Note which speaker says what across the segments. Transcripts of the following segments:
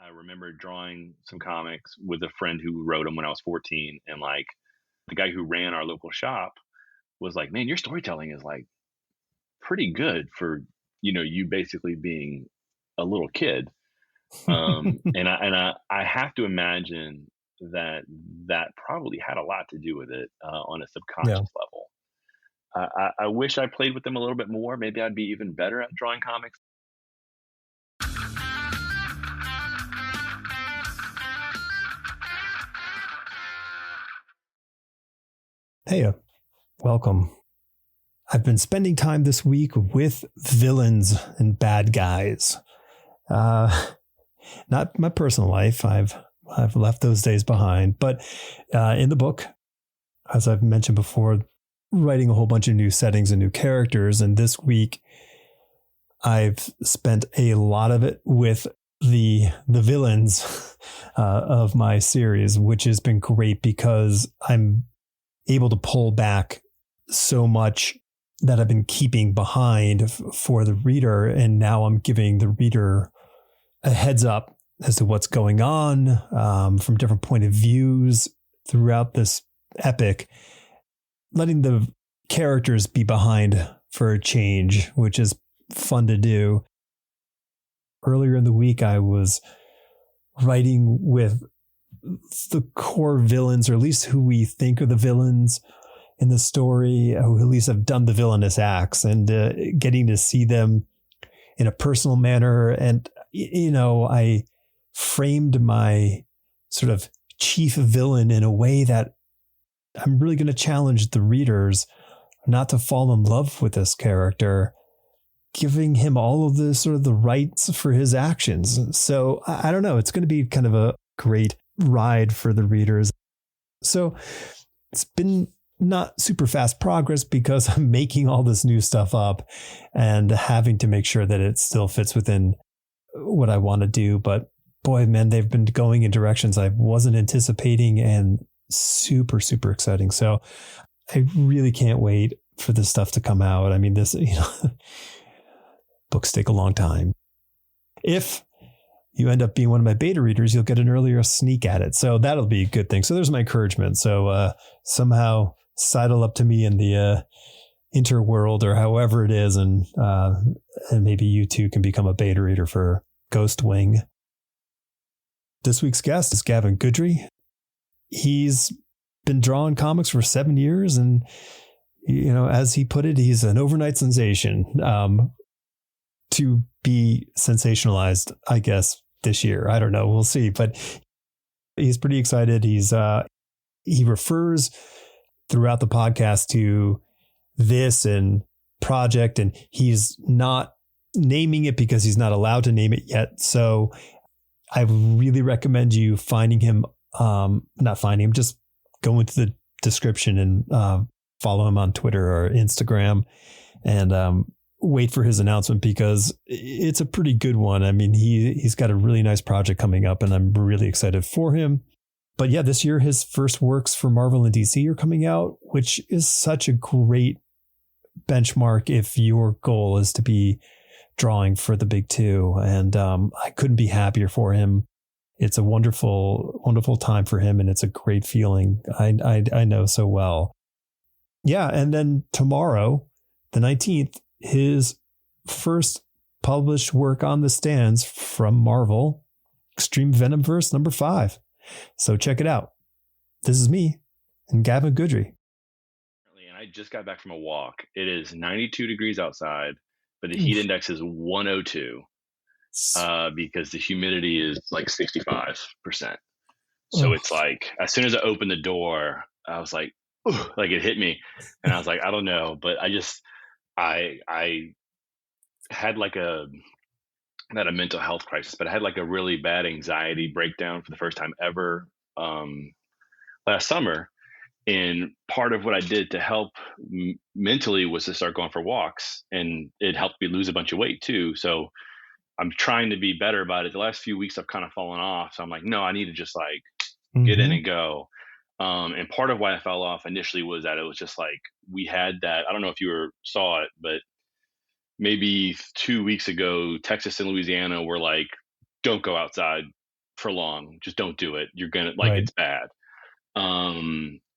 Speaker 1: I remember drawing some comics with a friend who wrote them when I was 14, and like the guy who ran our local shop was like, "Man, your storytelling is like pretty good for you basically being a little kid." And I have to imagine that that probably had a lot to do with it on a
Speaker 2: Yeah.
Speaker 1: subconscious level. I wish I played with them a little bit more. Maybe I'd be even better at drawing comics.
Speaker 2: Hey, welcome. I've been spending time this week with villains and bad guys. Uh, Not my personal life. I've left those days behind. But in the book, as I've mentioned before, writing a whole bunch of new settings and new characters. And this week, I've spent a lot of it with the villains of my series, which has been great because I'm able to pull back so much that I've been keeping behind for the reader. And now I'm giving the reader a heads up as to what's going on from different point of views throughout this epic, letting the characters be behind for a change, which is fun to do. Earlier in the week, I was writing with the core villains, or at least who we think are the villains in the story, who at least have done the villainous acts, and getting to see them in a personal manner. And, I framed my sort of chief villain in a way that I'm really going to challenge the readers not to fall in love with this character, giving him all of the sort of the rights for his actions. So I don't know. It's going to be kind of a great ride for the readers. So it's been not super fast progress because I'm making all this new stuff up and having to make sure that it still fits within what I want to do. But boy, man, they've been going in directions I wasn't anticipating, and super, super exciting. So I really can't wait for this stuff to come out. I mean, this, books take a long time. If you end up being one of my beta readers, you'll get an earlier sneak at it. So that'll be a good thing. So there's my encouragement. So somehow sidle up to me in the interworld or however it is. And maybe you too can become a beta reader for Ghost Wing. This week's guest is Gavin Guidry. He's been drawing comics for 7 years. And, as he put it, he's an overnight sensation. To be sensationalized, I guess, this year. I don't know. We'll see. But he's pretty excited. He refers throughout the podcast to this and project, and he's not naming it because he's not allowed to name it yet. So I really recommend you finding him, not finding him, just go into the description and follow him on Twitter or Instagram, and wait for his announcement because it's a pretty good one. I mean, he's got a really nice project coming up, and I'm really excited for him. But yeah, this year his first works for Marvel and DC are coming out, which is such a great benchmark if your goal is to be drawing for the big two. And I couldn't be happier for him. It's a wonderful, wonderful time for him, and it's a great feeling. I know so well. Yeah, and then tomorrow, the 19th, his first published work on the stands from Marvel, Extreme Venomverse #5. So check it out. This is me and Gavin Guidry.
Speaker 1: And I just got back from a walk. It is 92 degrees outside, but the heat index is 102 because the humidity is like 65%. So it's like, as soon as I opened the door, I was like, ooh, like it hit me. And I was like, I don't know. But I had like not a mental health crisis, but I had like a really bad anxiety breakdown for the first time ever last summer. And part of what I did to help mentally was to start going for walks, and it helped me lose a bunch of weight too. So I'm trying to be better about it. The last few weeks I've kind of fallen off. So I'm like, no, I need to just like get in and go. And part of why I fell off initially was that it was just like, we had that, I don't know if you saw it, but maybe 2 weeks ago, Texas and Louisiana were like, don't go outside for long. Just don't do it. You're gonna like
Speaker 2: Right.
Speaker 1: it's bad.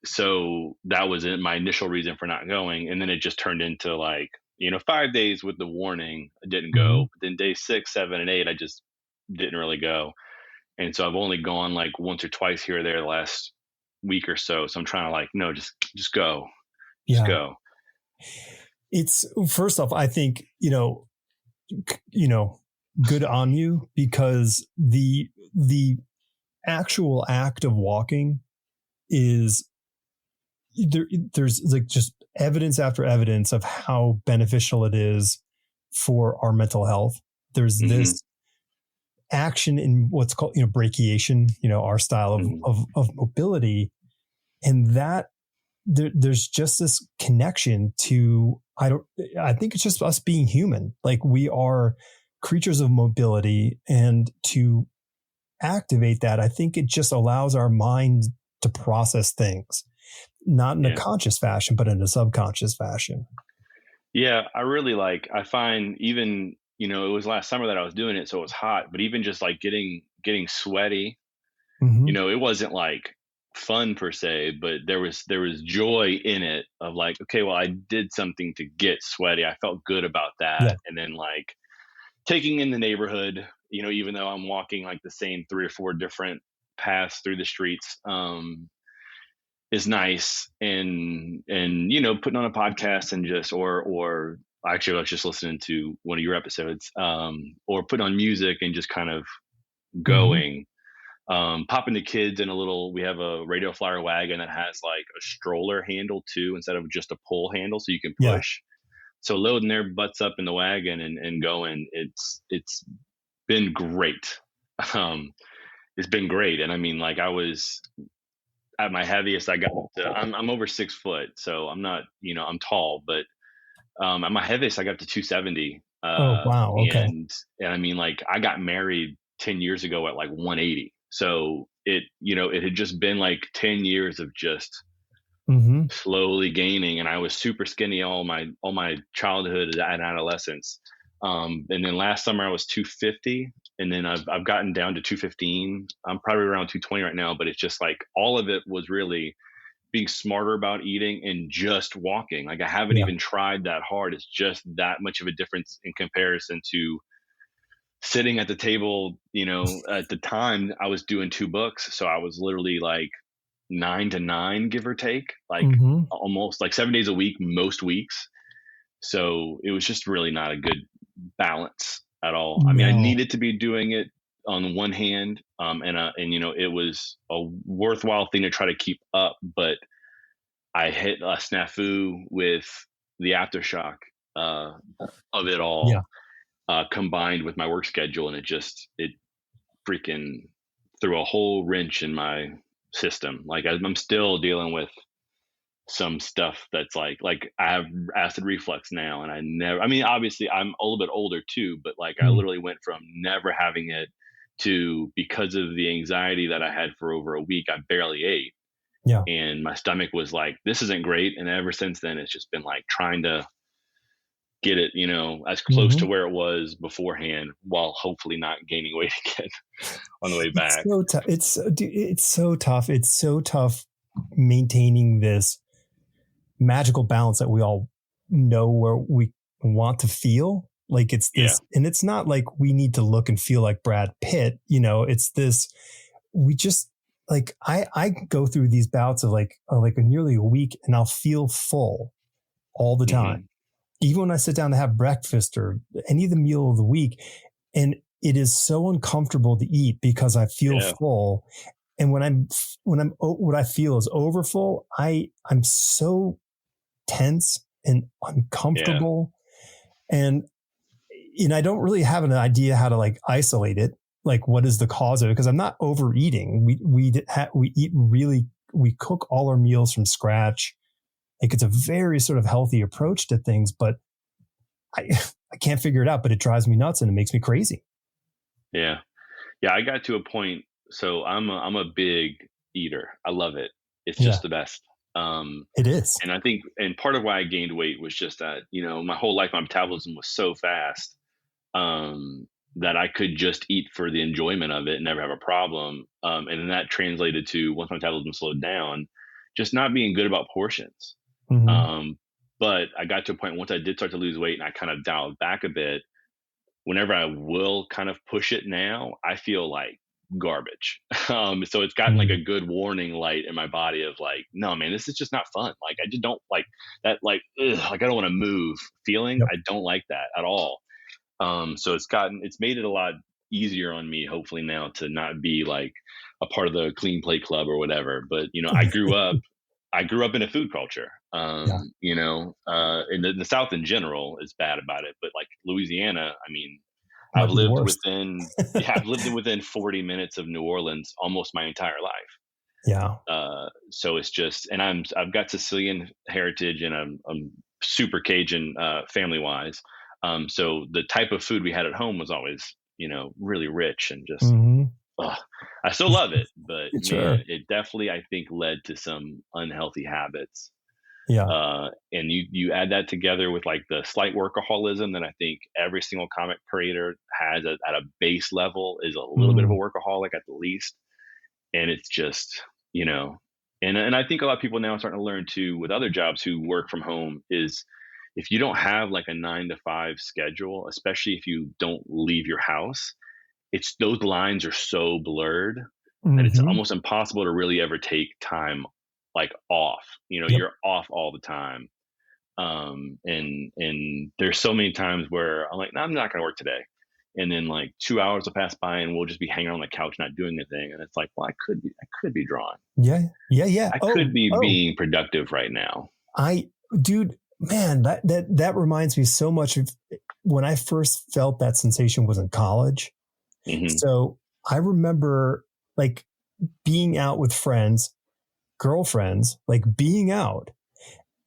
Speaker 1: So that was my initial reason for not going, and then it just turned into like 5 days with the warning. I didn't
Speaker 2: Hmm.
Speaker 1: go. But then day 6, 7, and 8, I just didn't really go, and so I've only gone like once or twice here or there the last week or so. So I'm trying to like no, just go, just
Speaker 2: Yeah.
Speaker 1: go.
Speaker 2: It's first off, I think, you know, good on you, because the actual act of walking is there's like just evidence after evidence of how beneficial it is for our mental health. There's
Speaker 1: Hmm.
Speaker 2: this action in what's called, brachiation, our style
Speaker 1: Hmm.
Speaker 2: of mobility. And that there's just this connection to, I think it's just us being human. Like, we are creatures of mobility, and to activate that, I think it just allows our mind to process things, not in a
Speaker 1: Yeah.
Speaker 2: conscious fashion, but in a subconscious fashion.
Speaker 1: Yeah, I find even, it was last summer that I was doing it, so it was hot, but even just like getting sweaty,
Speaker 2: Mm-hmm.
Speaker 1: it wasn't like fun per se, but there was joy in it of like, okay, well, I did something to get sweaty. I felt good about
Speaker 2: Yeah.
Speaker 1: that. And then like taking in the neighborhood, even though I'm walking like the same 3 or 4 different paths through the streets, is nice. And putting on a podcast and just or actually I was just listening to one of your episodes, or put on music and just kind of
Speaker 2: Mm-hmm.
Speaker 1: going, popping the kids in we have a radio flyer wagon that has like a stroller handle too, instead of just a pull handle, so you can
Speaker 2: Yeah.
Speaker 1: push. So loading their butts up in the wagon and going, it's been great. um it's been great. And I mean, like, I was at my heaviest, I got up to, I'm over 6 foot, so I'm not, I'm tall, but at my heaviest I got up to 270.
Speaker 2: Oh, wow. Okay.
Speaker 1: And I mean, like, I got married 10 years ago at like 180. So it had just been like 10 years of just
Speaker 2: Mm-hmm.
Speaker 1: slowly gaining. And I was super skinny all my childhood and adolescence. And then last summer I was 250, and then I've gotten down to 215. I'm probably around 220 right now, but it's just like all of it was really being smarter about eating and just walking. Like, I haven't
Speaker 2: Yeah.
Speaker 1: even tried that hard. It's just that much of a difference in comparison to sitting at the table. At the time I was doing 2 books, so I was literally like 9 to 9, give or take, like
Speaker 2: Mm-hmm.
Speaker 1: almost like 7 days a week, most weeks. So it was just really not a good balance at all. I mean, I
Speaker 2: No.
Speaker 1: needed to be doing it on one hand, and it was a worthwhile thing to try to keep up, but I hit a snafu with the aftershock uh, of it
Speaker 2: Yeah.
Speaker 1: all, combined with my work schedule, and it freaking threw a whole wrench in my system. Like, I'm still dealing with some stuff that's like I have acid reflux now, and I mean, obviously I'm a little bit older too, but like I
Speaker 2: Mm.
Speaker 1: literally went from never having it to, because of the anxiety that I had for over a week, I barely ate,
Speaker 2: Yeah.
Speaker 1: and my stomach was like, this isn't great. And ever since then it's just been like trying to get it, as close to
Speaker 2: Mm-hmm.
Speaker 1: where it was beforehand, while hopefully not gaining weight again on the way
Speaker 2: It's
Speaker 1: back.
Speaker 2: so tough. It's so tough. It's so tough maintaining this magical balance that we all know where we want to feel. Like, it's
Speaker 1: Yeah.
Speaker 2: this, and it's not like we need to look and feel like Brad Pitt. It's this. We just, like, I go through these bouts of like nearly a week, and I'll feel full all the time,
Speaker 1: Hmm.
Speaker 2: even when I sit down to have breakfast or any of the meal of the week. And it is so uncomfortable to eat because I feel
Speaker 1: Yeah.
Speaker 2: full. And what I feel is overfull, I'm so tense and
Speaker 1: Yeah.
Speaker 2: uncomfortable. And I don't really have an idea how to like isolate it. Like, what is the cause of it? Because I'm not overeating. We eat really, we cook all our meals from scratch. Like, it's a very sort of healthy approach to things, but I I can't figure it out. But it drives me nuts and it makes me crazy.
Speaker 1: Yeah. Yeah, I got to a point. So I'm a big eater. I love it. It's
Speaker 2: Yeah,
Speaker 1: just the best. Um,
Speaker 2: it is.
Speaker 1: and I think, and part of why I gained weight was just that, my whole life my metabolism was so fast, um, that I could just eat for the enjoyment of it and never have a problem. And then that translated to, once my metabolism slowed down, just not being good about portions.
Speaker 2: Mm-hmm.
Speaker 1: But I got to a point once I did start to lose weight and I kind of dialed back a bit. Whenever I will kind of push it now, I feel like garbage. So it's gotten like a good warning light in my body of like, no, man, this is just not fun. Like I just don't like that, like, ugh, like I don't want to move feeling.
Speaker 2: Yep.
Speaker 1: I don't like that at all. So it's made it a lot easier on me, hopefully now, to not be like a part of the clean plate club or whatever. But I grew up in a food culture.
Speaker 2: Yeah.
Speaker 1: In the South in general is bad about it, but like Louisiana, I mean,
Speaker 2: Might be the worst.
Speaker 1: I've lived within 40 minutes of New Orleans almost my entire life.
Speaker 2: Yeah.
Speaker 1: So it's just, and I've got Sicilian heritage and I'm super Cajun, family wise. So the type of food we had at home was always, really rich and just,
Speaker 2: Mm-hmm.
Speaker 1: I still love it, but
Speaker 2: Sure.
Speaker 1: man, it definitely, I think, led to some unhealthy habits.
Speaker 2: Yeah.
Speaker 1: And you add that together with like the slight workaholism that I think every single comic creator has at a base level is a little bit of a workaholic at the least. And it's just, and I think a lot of people now are starting to learn too with other jobs who work from home is if you don't have like a 9 to 5 schedule, especially if you don't leave your house, it's those lines are so blurred that it's
Speaker 2: Mm-hmm.
Speaker 1: almost impossible to really ever take time like off.
Speaker 2: Yep.
Speaker 1: You're off all the time. And there's so many times where I'm like, no, I'm not going to work today. And then like 2 hours will pass by and we'll just be hanging on the couch, not doing anything. And it's like, well, I could be drawing.
Speaker 2: Yeah. Yeah.
Speaker 1: I could be being productive right now.
Speaker 2: Dude, man, that reminds me so much of when I first felt that sensation was in college.
Speaker 1: Mm-hmm.
Speaker 2: So I remember like being out with friends, girlfriends, like being out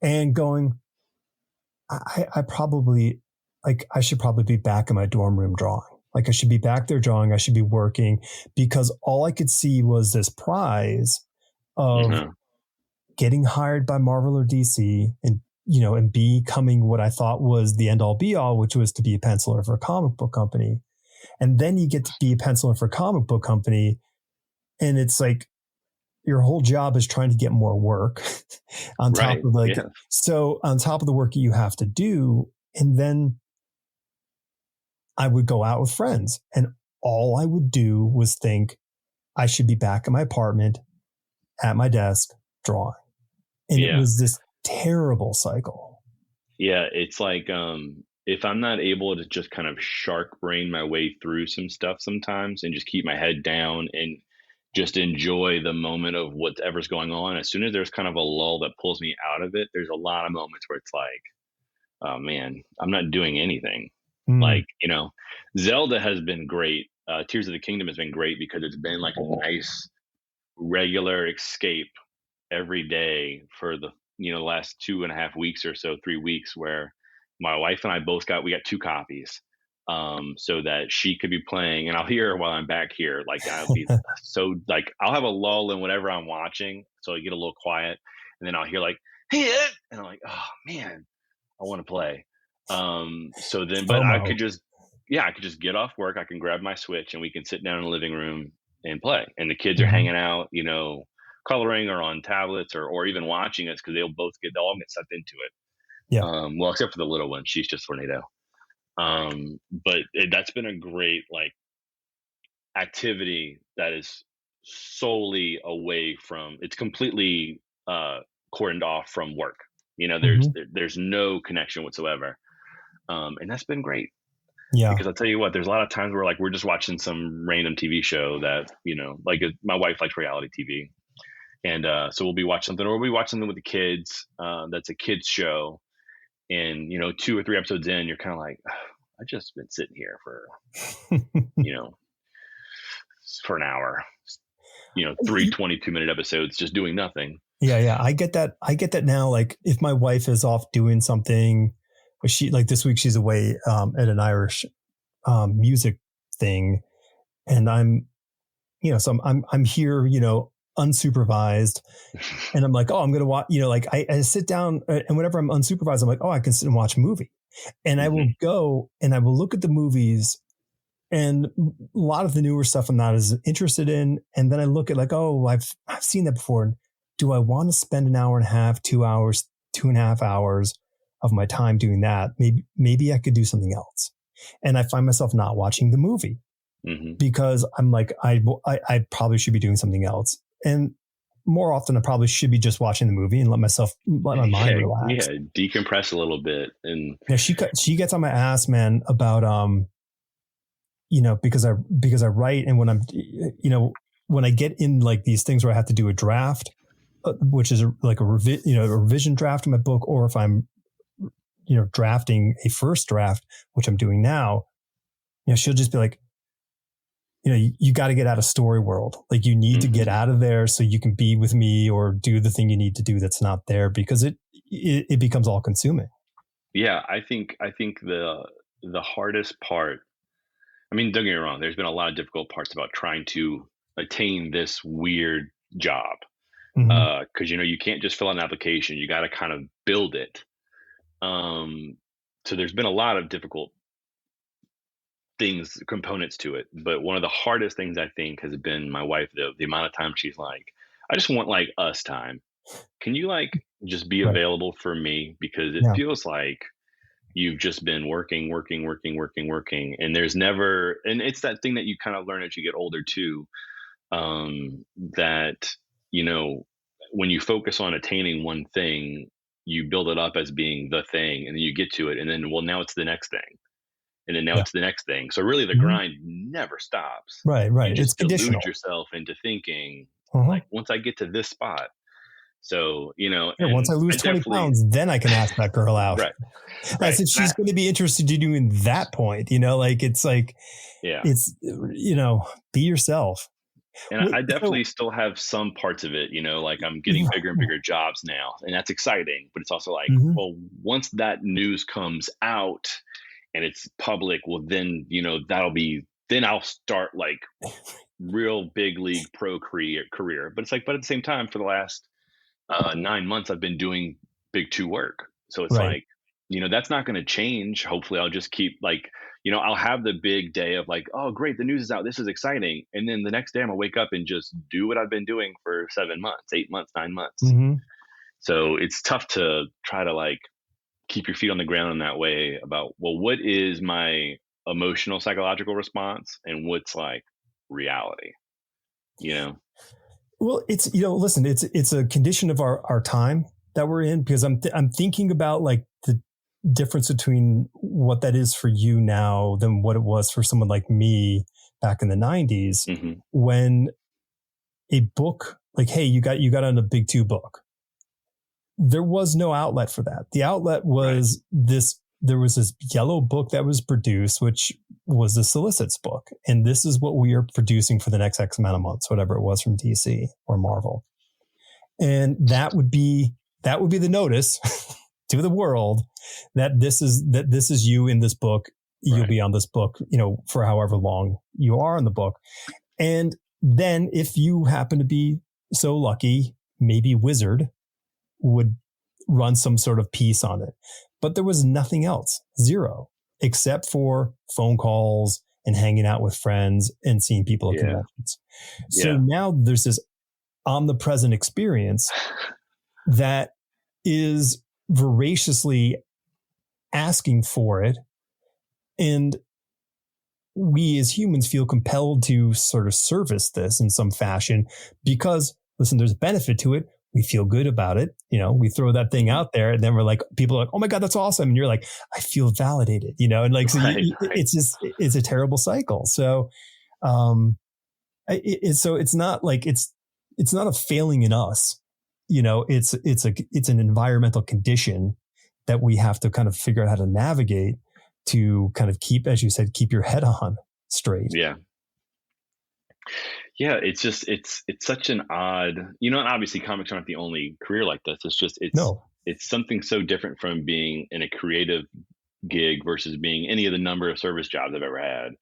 Speaker 2: and going, I probably like, I should probably be back in my dorm room drawing. Like I should be back there drawing. I should be working because all I could see was this prize of getting hired by Marvel or DC and becoming what I thought was the end all be all, which was to be a penciler for a comic book company. And then you get to be a penciler for a comic book company. And it's like your whole job is trying to get more work on top of so on top of the work you have to do. And then I would go out with friends and all I would do was think I should be back in my apartment at my desk drawing. And it was this terrible cycle.
Speaker 1: Yeah. It's like, if I'm not able to just kind of shark brain my way through some stuff sometimes and just keep my head down and just enjoy the moment of whatever's going on, as soon as there's kind of a lull that pulls me out of it, there's a lot of moments where it's like, oh man, I'm not doing anything. Like, Zelda has been great. Tears of the Kingdom has been great because it's been like a nice regular escape every day for the last 2.5 weeks or so, 3 weeks, where my wife and I we got 2 copies, so that she could be playing and I'll hear her while I'm back here. Like I'll be so like I'll have a lull in whatever I'm watching, so I get a little quiet, and then I'll hear like, hey, and I'm like, oh man, I want to play. So then, but I could just get off work. I can grab my Switch and we can sit down in the living room and play. And the kids are hanging out, coloring or on tablets or even watching us because they'll all get sucked into it.
Speaker 2: Yeah.
Speaker 1: Well, except for the little one, she's just tornado. But that's been a great like activity that is solely away from. It's completely cordoned off from work. There's no connection whatsoever, and that's been great.
Speaker 2: Yeah.
Speaker 1: Because I'll tell you what, there's a lot of times where like we're just watching some random TV show that like my wife likes reality TV. And so we'll be watching something, or we'll be watching something with the kids. That's a kids show, and 2 or 3 episodes in, you're kind of like, oh, I've just been sitting here for, for an hour. 3 22-minute episodes, just doing nothing.
Speaker 2: Yeah. I get that now. Like if my wife is off doing something, she like this week she's away at an Irish music thing, and I'm here, unsupervised, and I'm like, oh, I'm gonna watch, like I sit down, and whenever I'm unsupervised, I'm like, oh, I can sit and watch a movie, and I will go and I will look at the movies And a lot of the newer stuff I'm not as interested in. And then I look at like, oh, I've seen that before. Do I want to spend an hour and a half, 2 hours, 2.5 hours of my time doing that? Maybe I could do something else. And I find myself not watching the movie because I'm like, I probably should be doing something else. And more often, I probably should be just watching the movie and let my mind relax.
Speaker 1: Yeah, decompress a little bit. And
Speaker 2: yeah, she gets on my ass, man, about because I write, and when I'm, when I get in like these things where I have to do a draft, which is a revision draft of my book, or if I'm, drafting a first draft, which I'm doing now, she'll just be like, you got to get out of story world. Like you need to get out of there so you can be with me or do the thing you need to do that's not there, because it becomes all consuming.
Speaker 1: Yeah, I think the hardest part, I mean, don't get me wrong, there's been a lot of difficult parts about trying to attain this weird job. Because you can't just fill out an application, you got to kind of build it. So there's been a lot of difficult components to it, but one of the hardest things I think has been my wife. The amount of time she's like, I just want like us time. Can you like just be available for me, because it feels like you've just been working, and there's never, and it's that thing that you kind of learn as you get older too, that when you focus on attaining one thing, you build it up as being the thing, and then you get to it, and then now it's the next thing. And then now it's the next thing. So really the grind never stops.
Speaker 2: Right.
Speaker 1: You just
Speaker 2: It's conditional.
Speaker 1: delude yourself into thinking like, once I get to this spot. So,
Speaker 2: once I lose 20 pounds, then I can ask that girl out. Right. So she's going to be interested in doing that point, it's like, it's, be yourself.
Speaker 1: And I definitely still have some parts of it, like I'm getting bigger and bigger jobs now, and that's exciting, but it's also like, well, once that news comes out and it's public, well, then, then I'll start like real big league pro career. But it's like, but at the same time, for the last 9 months, I've been doing big 2 work. So it's like, that's not going to change. Hopefully I'll just keep like, I'll have the big day of like, oh, great, the news is out, this is exciting. And then the next day I'm gonna wake up and just do what I've been doing for 7 months, 8 months, 9 months. So it's tough to try to like keep your feet on the ground in that way about, well, what is my emotional psychological response and what's like reality,
Speaker 2: Well, it's, listen, it's a condition of our time that we're in, because I'm thinking about like the difference between what that is for you now than what it was for someone like me back in the 90s, when a book like, hey, you got on a big 2 book. There was no outlet for that. The outlet was there was this yellow book that was produced, which was the solicits book. And this is what we are producing for the next X amount of months, whatever it was from DC or Marvel. And that would be the notice to the world that this is you in this book. You'll be on this book, for however long you are in the book. And then if you happen to be so lucky, maybe Wizard would run some sort of piece on it. But there was nothing else, zero, except for phone calls and hanging out with friends and seeing people at conventions. So now there's this omnipresent experience that is voraciously asking for it. And we as humans feel compelled to sort of service this in some fashion because, listen, there's a benefit to it. We feel good about it. We throw that thing out there and then we're like, people are like, oh my God, that's awesome. And you're like, I feel validated, and like, it's a terrible cycle. So, so it's not like, it's not a failing in us, it's an environmental condition that we have to kind of figure out how to navigate to kind of keep, as you said, keep your head on straight.
Speaker 1: Yeah, it's just it's such an odd, and obviously comics aren't the only career like this. It's just it's something so different from being in a creative gig versus being any of the number of service jobs I've ever had,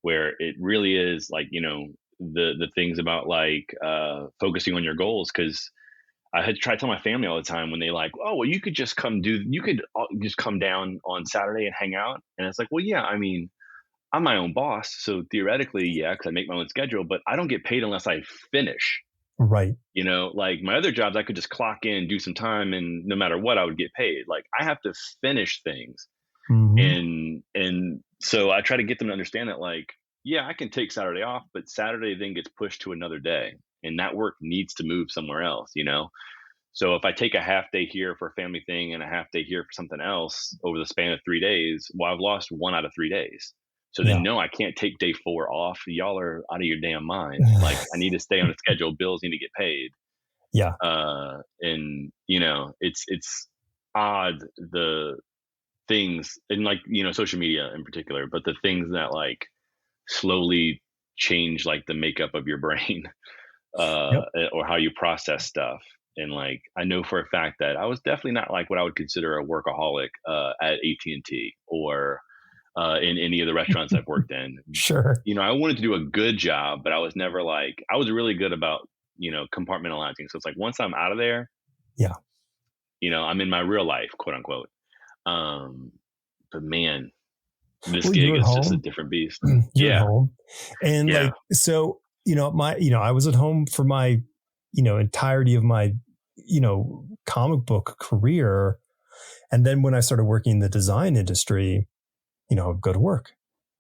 Speaker 1: where it really is like, the things about like focusing on your goals. Because I had to try to tell my family all the time when they like, oh, well, you could just come down on Saturday and hang out. And it's like, well, yeah, I mean, I'm my own boss. So theoretically, yeah, because I make my own schedule, but I don't get paid unless I finish.
Speaker 2: Right.
Speaker 1: Like my other jobs, I could just clock in, do some time, and no matter what, I would get paid. Like I have to finish things.
Speaker 2: Mm-hmm.
Speaker 1: And so I try to get them to understand that, like, yeah, I can take Saturday off, but Saturday then gets pushed to another day, and that work needs to move somewhere else. So if I take a half day here for a family thing and a half day here for something else over the span of 3 days, well, I've lost 1 out of 3 days. So
Speaker 2: Yeah.
Speaker 1: then no, I can't take day 4 off. Y'all are out of your damn mind. Like I need to stay on a schedule. Bills need to get paid.
Speaker 2: Yeah.
Speaker 1: And it's odd, the things, and like social media in particular, but the things that like slowly change like the makeup of your brain,
Speaker 2: Yep.
Speaker 1: or how you process stuff. And like I know for a fact that I was definitely not like what I would consider a workaholic at AT&T or in any of the restaurants I've worked in.
Speaker 2: Sure.
Speaker 1: I wanted to do a good job, but I was never like, I was really good about compartmentalizing. So it's like once I'm out of there,
Speaker 2: Yeah.
Speaker 1: I'm in my real life, quote unquote. But man, this
Speaker 2: Well,
Speaker 1: gig
Speaker 2: you're at
Speaker 1: is just a
Speaker 2: home.
Speaker 1: different beast.
Speaker 2: You're at
Speaker 1: Yeah.
Speaker 2: home. And
Speaker 1: Yeah.
Speaker 2: like, so, I was at home for my, entirety of my, comic book career. And then when I started working in the design industry, I would go to work.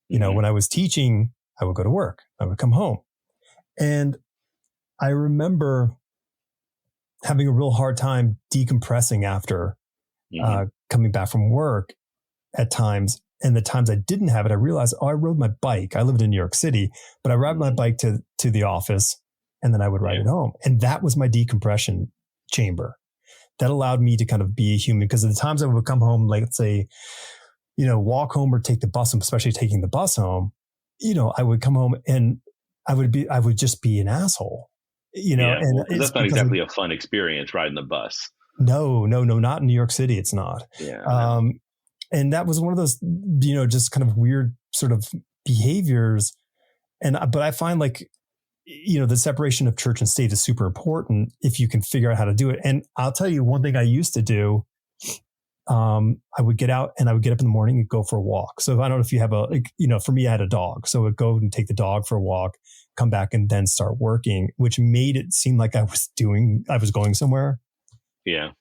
Speaker 2: When I was teaching, I would go to work. I would come home. And I remember having a real hard time decompressing after coming back from work at times. And the times I didn't have it, I realized, I rode my bike. I lived in New York City, but I rode my bike to the office, and then I would ride it home. And that was my decompression chamber. That allowed me to kind of be a human, because at the times I would come home, like let's say, walk home or take the bus home, especially taking the bus home, I would come home and I would just be an asshole, and
Speaker 1: that's not exactly a fun experience riding the bus.
Speaker 2: No, not in New York City. It's not.
Speaker 1: Yeah.
Speaker 2: And that was one of those, just kind of weird sort of behaviors. But I find like, the separation of church and state is super important if you can figure out how to do it. And I'll tell you one thing I used to do. I would get out and I would get up in the morning and go for a walk. So I don't know if you have for me, I had a dog. So I would go and take the dog for a walk, come back and then start working, which made it seem like I was going somewhere.
Speaker 1: Yeah.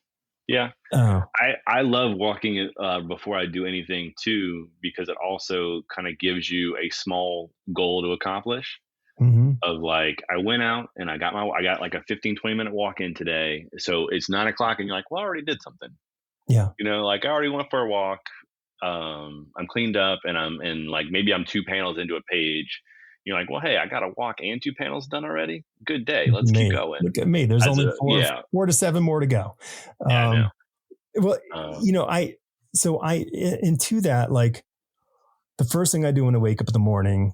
Speaker 1: Yeah.
Speaker 2: Oh.
Speaker 1: I love walking before I do anything too, because it also kind of gives you a small goal to accomplish. Of like, I went out and I got like a 15-20 minute walk in today. So it's 9:00 and you're like, well, I already did something.
Speaker 2: Yeah.
Speaker 1: Like I already went for a walk. I'm cleaned up and like maybe I'm 2 panels into a page. You're like, well, hey, I got a walk and 2 panels done already. Good day. Let's keep going.
Speaker 2: Look at me. There's only 4 to 7 more to go.
Speaker 1: Yeah, I know.
Speaker 2: Well, into that, like the first thing I do when I wake up in the morning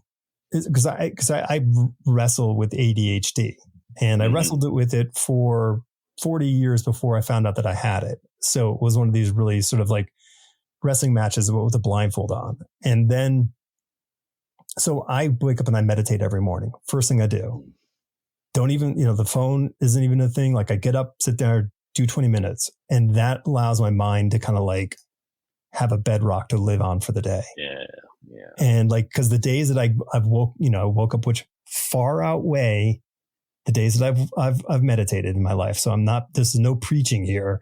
Speaker 2: is because I wrestle with ADHD, and I wrestled with it for 40 years before I found out that I had it. So it was one of these really sort of like wrestling matches with a blindfold on. And then, so I wake up and I meditate every morning. First thing I do. Don't even, the phone isn't even a thing. Like I get up, sit there, do 20 minutes. And that allows my mind to kind of like have a bedrock to live on for the day.
Speaker 1: Yeah.
Speaker 2: And like, cause the days that I've woke up, which far outweigh the days that I've meditated in my life. So this is no preaching here.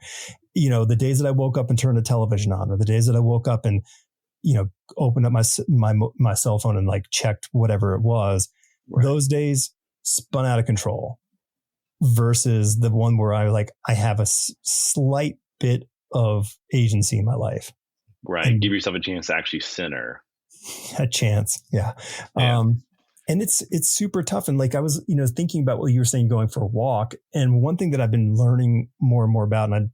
Speaker 2: The days that I woke up and turned the television on, or the days that I woke up and, opened up my cell phone and like checked whatever it was, those days spun out of control versus the one where I have a slight bit of agency in my life.
Speaker 1: Right. And give yourself a chance to actually center.
Speaker 2: A chance. Yeah. And it's super tough. And like I was, thinking about what you were saying, going for a walk. And one thing that I've been learning more and more about, and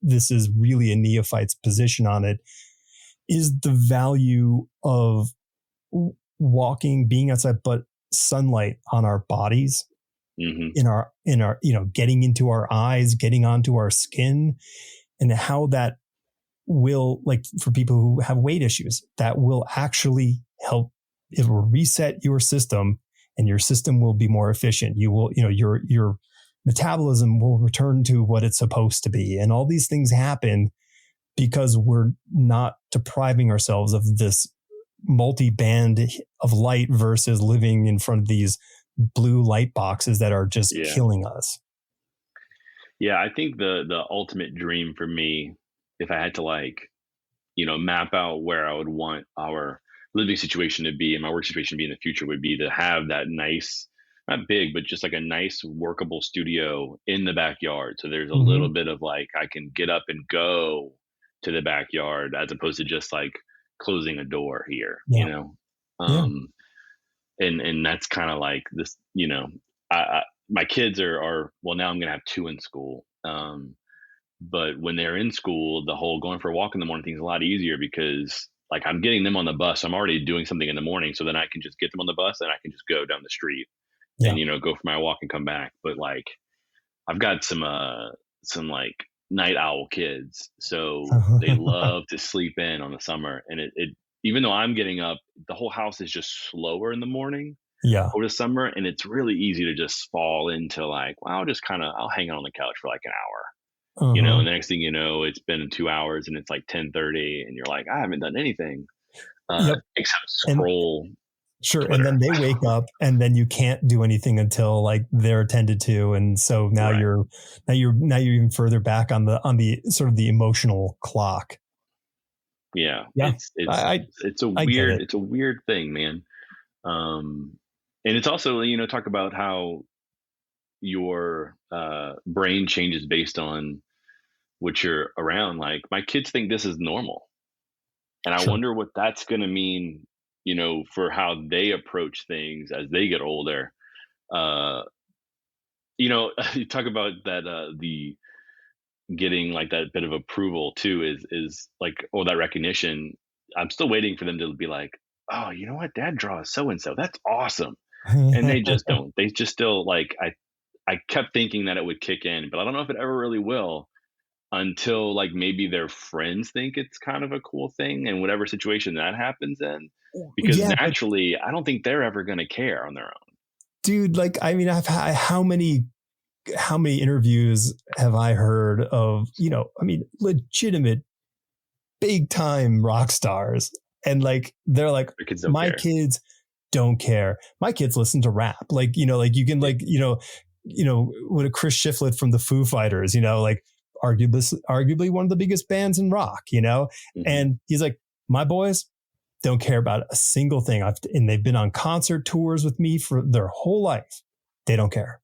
Speaker 2: this is really a neophyte's position on it, is the value of walking, being outside, but sunlight on our bodies, in our, getting into our eyes, getting onto our skin, and how that will, like for people who have weight issues, that will actually help. It will reset your system, and your system will be more efficient. You will, your metabolism will return to what it's supposed to be. And all these things happen because we're not depriving ourselves of this multi-band of light versus living in front of these blue light boxes that are just
Speaker 1: Yeah.
Speaker 2: killing us.
Speaker 1: Yeah, I think the ultimate dream for me, if I had to like, map out where I would want our living situation to be and my work situation to be in the future would be to have that nice, not big, but just like a nice workable studio in the backyard. So there's a little
Speaker 2: Mm-hmm.
Speaker 1: bit of like I can get up and go to the backyard as opposed to just like closing a door here,
Speaker 2: Yeah. Yeah.
Speaker 1: Um and that's kind of like this, I my kids are well, now I'm gonna have two in school. But when they're in school, the whole going for a walk in the morning thing is a lot easier because like I'm getting them on the bus. I'm already doing something in the morning. So then I can just get them on the bus and I can just go down the street and,
Speaker 2: Yeah.
Speaker 1: go for my walk and come back. But like I've got some like night owl kids. So they love to sleep in on the summer. And it even though I'm getting up, the whole house is just slower in the morning
Speaker 2: Yeah.
Speaker 1: over the summer. And it's really easy to just fall into like, well, I'll hang out on the couch for like an hour. And the next thing you know, it's been 2 hours and it's like 10:30 and you're like, I haven't done anything
Speaker 2: Yep.
Speaker 1: except
Speaker 2: And
Speaker 1: scroll
Speaker 2: sure.
Speaker 1: Twitter.
Speaker 2: And then they wake up and then you can't do anything until like they're attended to. And so now
Speaker 1: Right.
Speaker 2: you're even further back on the sort of the emotional clock.
Speaker 1: Yeah.
Speaker 2: Yeah.
Speaker 1: It's a
Speaker 2: I get
Speaker 1: weird,
Speaker 2: it.
Speaker 1: it's a weird thing, man. And it's also, talk about how your brain changes based on what you're around. Like my kids think this is normal. And I
Speaker 2: Sure.
Speaker 1: wonder what that's going to mean, for how they approach things as they get older. Uh, you talk about that, the getting like that bit of approval too is like, or that recognition. I'm still waiting for them to be like, oh, you know what? Dad draws so and so. That's awesome. And they just don't. They just still like, I kept thinking that it would kick in, but I don't know if it ever really will until like maybe their friends think it's kind of a cool thing and whatever situation that happens in. Because
Speaker 2: Yeah, but
Speaker 1: naturally, I don't think they're ever going to care on their own.
Speaker 2: dude, like, I mean, I've had how many interviews have I heard of, I mean, legitimate big time rock stars. And like, they're like,
Speaker 1: Their kids don't
Speaker 2: my
Speaker 1: care.
Speaker 2: kids don't care. My kids listen to rap. Like, like you can like, what a Chris Shiflett from the Foo Fighters, like arguably one of the biggest bands in rock,
Speaker 1: Mm-hmm.
Speaker 2: and he's like, my boys don't care about a single thing. And they've been on concert tours with me for their whole life. They don't care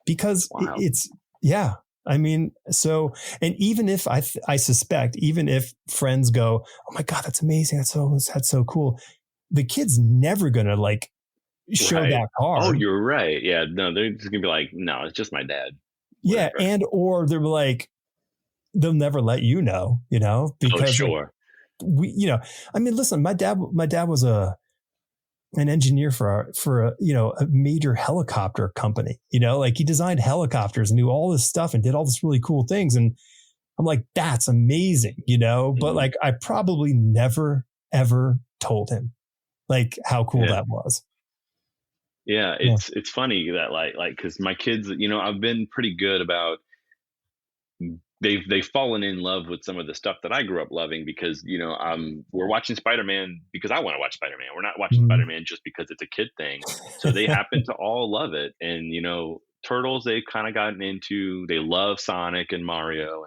Speaker 2: because
Speaker 1: Wow.
Speaker 2: it's, yeah. I mean, so, and even if I suspect, even if friends go, oh my God, that's amazing. That's so cool. The kid's never going to like show
Speaker 1: Right.
Speaker 2: that card.
Speaker 1: Oh, you're right. Yeah. No, they're just gonna be like, no, it's just my dad.
Speaker 2: Yeah.
Speaker 1: Whatever.
Speaker 2: Or they're like, they'll never let because
Speaker 1: Sure.
Speaker 2: I mean, listen, my dad was an engineer for a major helicopter company, like he designed helicopters and knew all this stuff and did all this really cool things. And I'm like, that's amazing, but like, I probably never, ever told him like how cool that was.
Speaker 1: Yeah. It's funny that like, cause my kids, I've been pretty good about, they've fallen in love with some of the stuff that I grew up loving because we're watching Spider-Man because I want to watch Spider-Man. We're not watching Spider-Man just because it's a kid thing. So they happen to all love it. And Turtles they've kind of gotten into. They love Sonic and Mario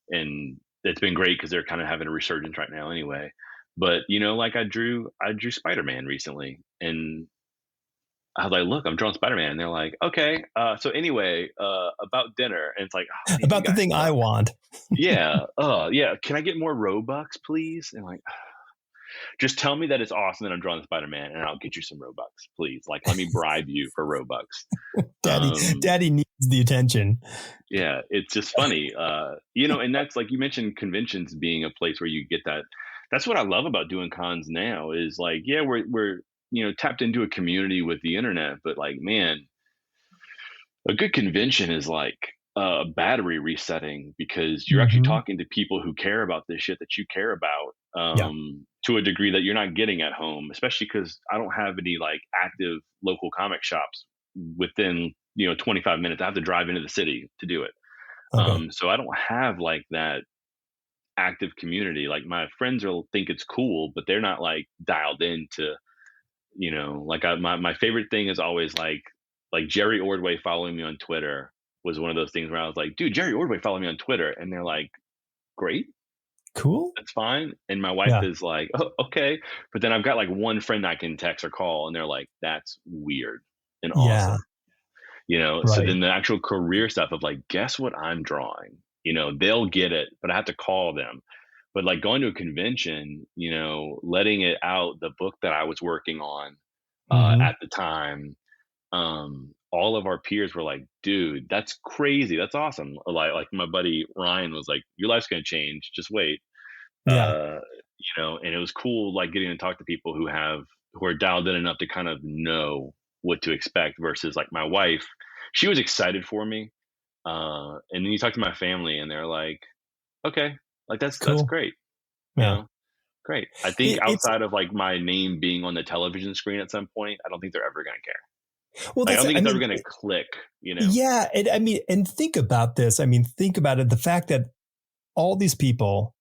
Speaker 1: and it's been great because they're kind of having a resurgence right now anyway. But like I drew Spider-Man recently and I was like, look, I'm drawing Spider-Man. And they're like, okay. So anyway, about dinner. And it's like, oh, man,
Speaker 2: about the thing I want.
Speaker 1: Yeah. Yeah. Can I get more Robux, please? And like, just tell me that it's awesome that I'm drawing Spider-Man and I'll get you some Robux, please. Like, let me bribe you for Robux.
Speaker 2: Daddy needs the attention.
Speaker 1: Yeah. It's just funny. And that's like you mentioned conventions being a place where you get that. That's what I love about doing cons now is like, yeah, we're tapped into a community with the internet, but like, man, a good convention is like a battery resetting because you're actually talking to people who care about this shit that you care about to a degree that you're not getting at home, especially because I don't have any like active local comic shops within 25 minutes. I have to drive into the city to do it.
Speaker 2: Okay.
Speaker 1: So I don't have like that active community. Like my friends will think it's cool, but they're not like dialed into, like my favorite thing is always like Jerry Ordway following me on Twitter was one of those things where I was like, dude, Jerry Ordway followed me on Twitter. And they're like, great,
Speaker 2: Cool.
Speaker 1: that's fine. And my wife
Speaker 2: Yeah.
Speaker 1: is like, oh, okay. But then I've got like one friend I can text or call and they're like, that's weird and
Speaker 2: Yeah.
Speaker 1: awesome. So
Speaker 2: Right.
Speaker 1: then the actual career stuff of like, guess what I'm drawing? They'll get it, but I have to call them. But like going to a convention, letting it out the book that I was working on
Speaker 2: Hmm.
Speaker 1: at the time, all of our peers were like, dude, that's crazy. That's awesome. Like my buddy Ryan was like, your life's gonna change. Just wait.
Speaker 2: Yeah.
Speaker 1: Uh, and it was cool like getting to talk to people who are dialed in enough to kind of know what to expect versus like my wife, she was excited for me. And then you talk to my family and they're like, okay, like that's
Speaker 2: Cool.
Speaker 1: great, you
Speaker 2: Yeah.
Speaker 1: know, great. I think
Speaker 2: It's
Speaker 1: outside of like my name being on the television screen at some point, I don't think they're ever gonna care.
Speaker 2: well.
Speaker 1: Like I
Speaker 2: That's.
Speaker 1: don't think
Speaker 2: I
Speaker 1: it's ever
Speaker 2: mean,
Speaker 1: gonna click,
Speaker 2: yeah. And I mean, and think about this. I mean, think about it. The fact that all these people,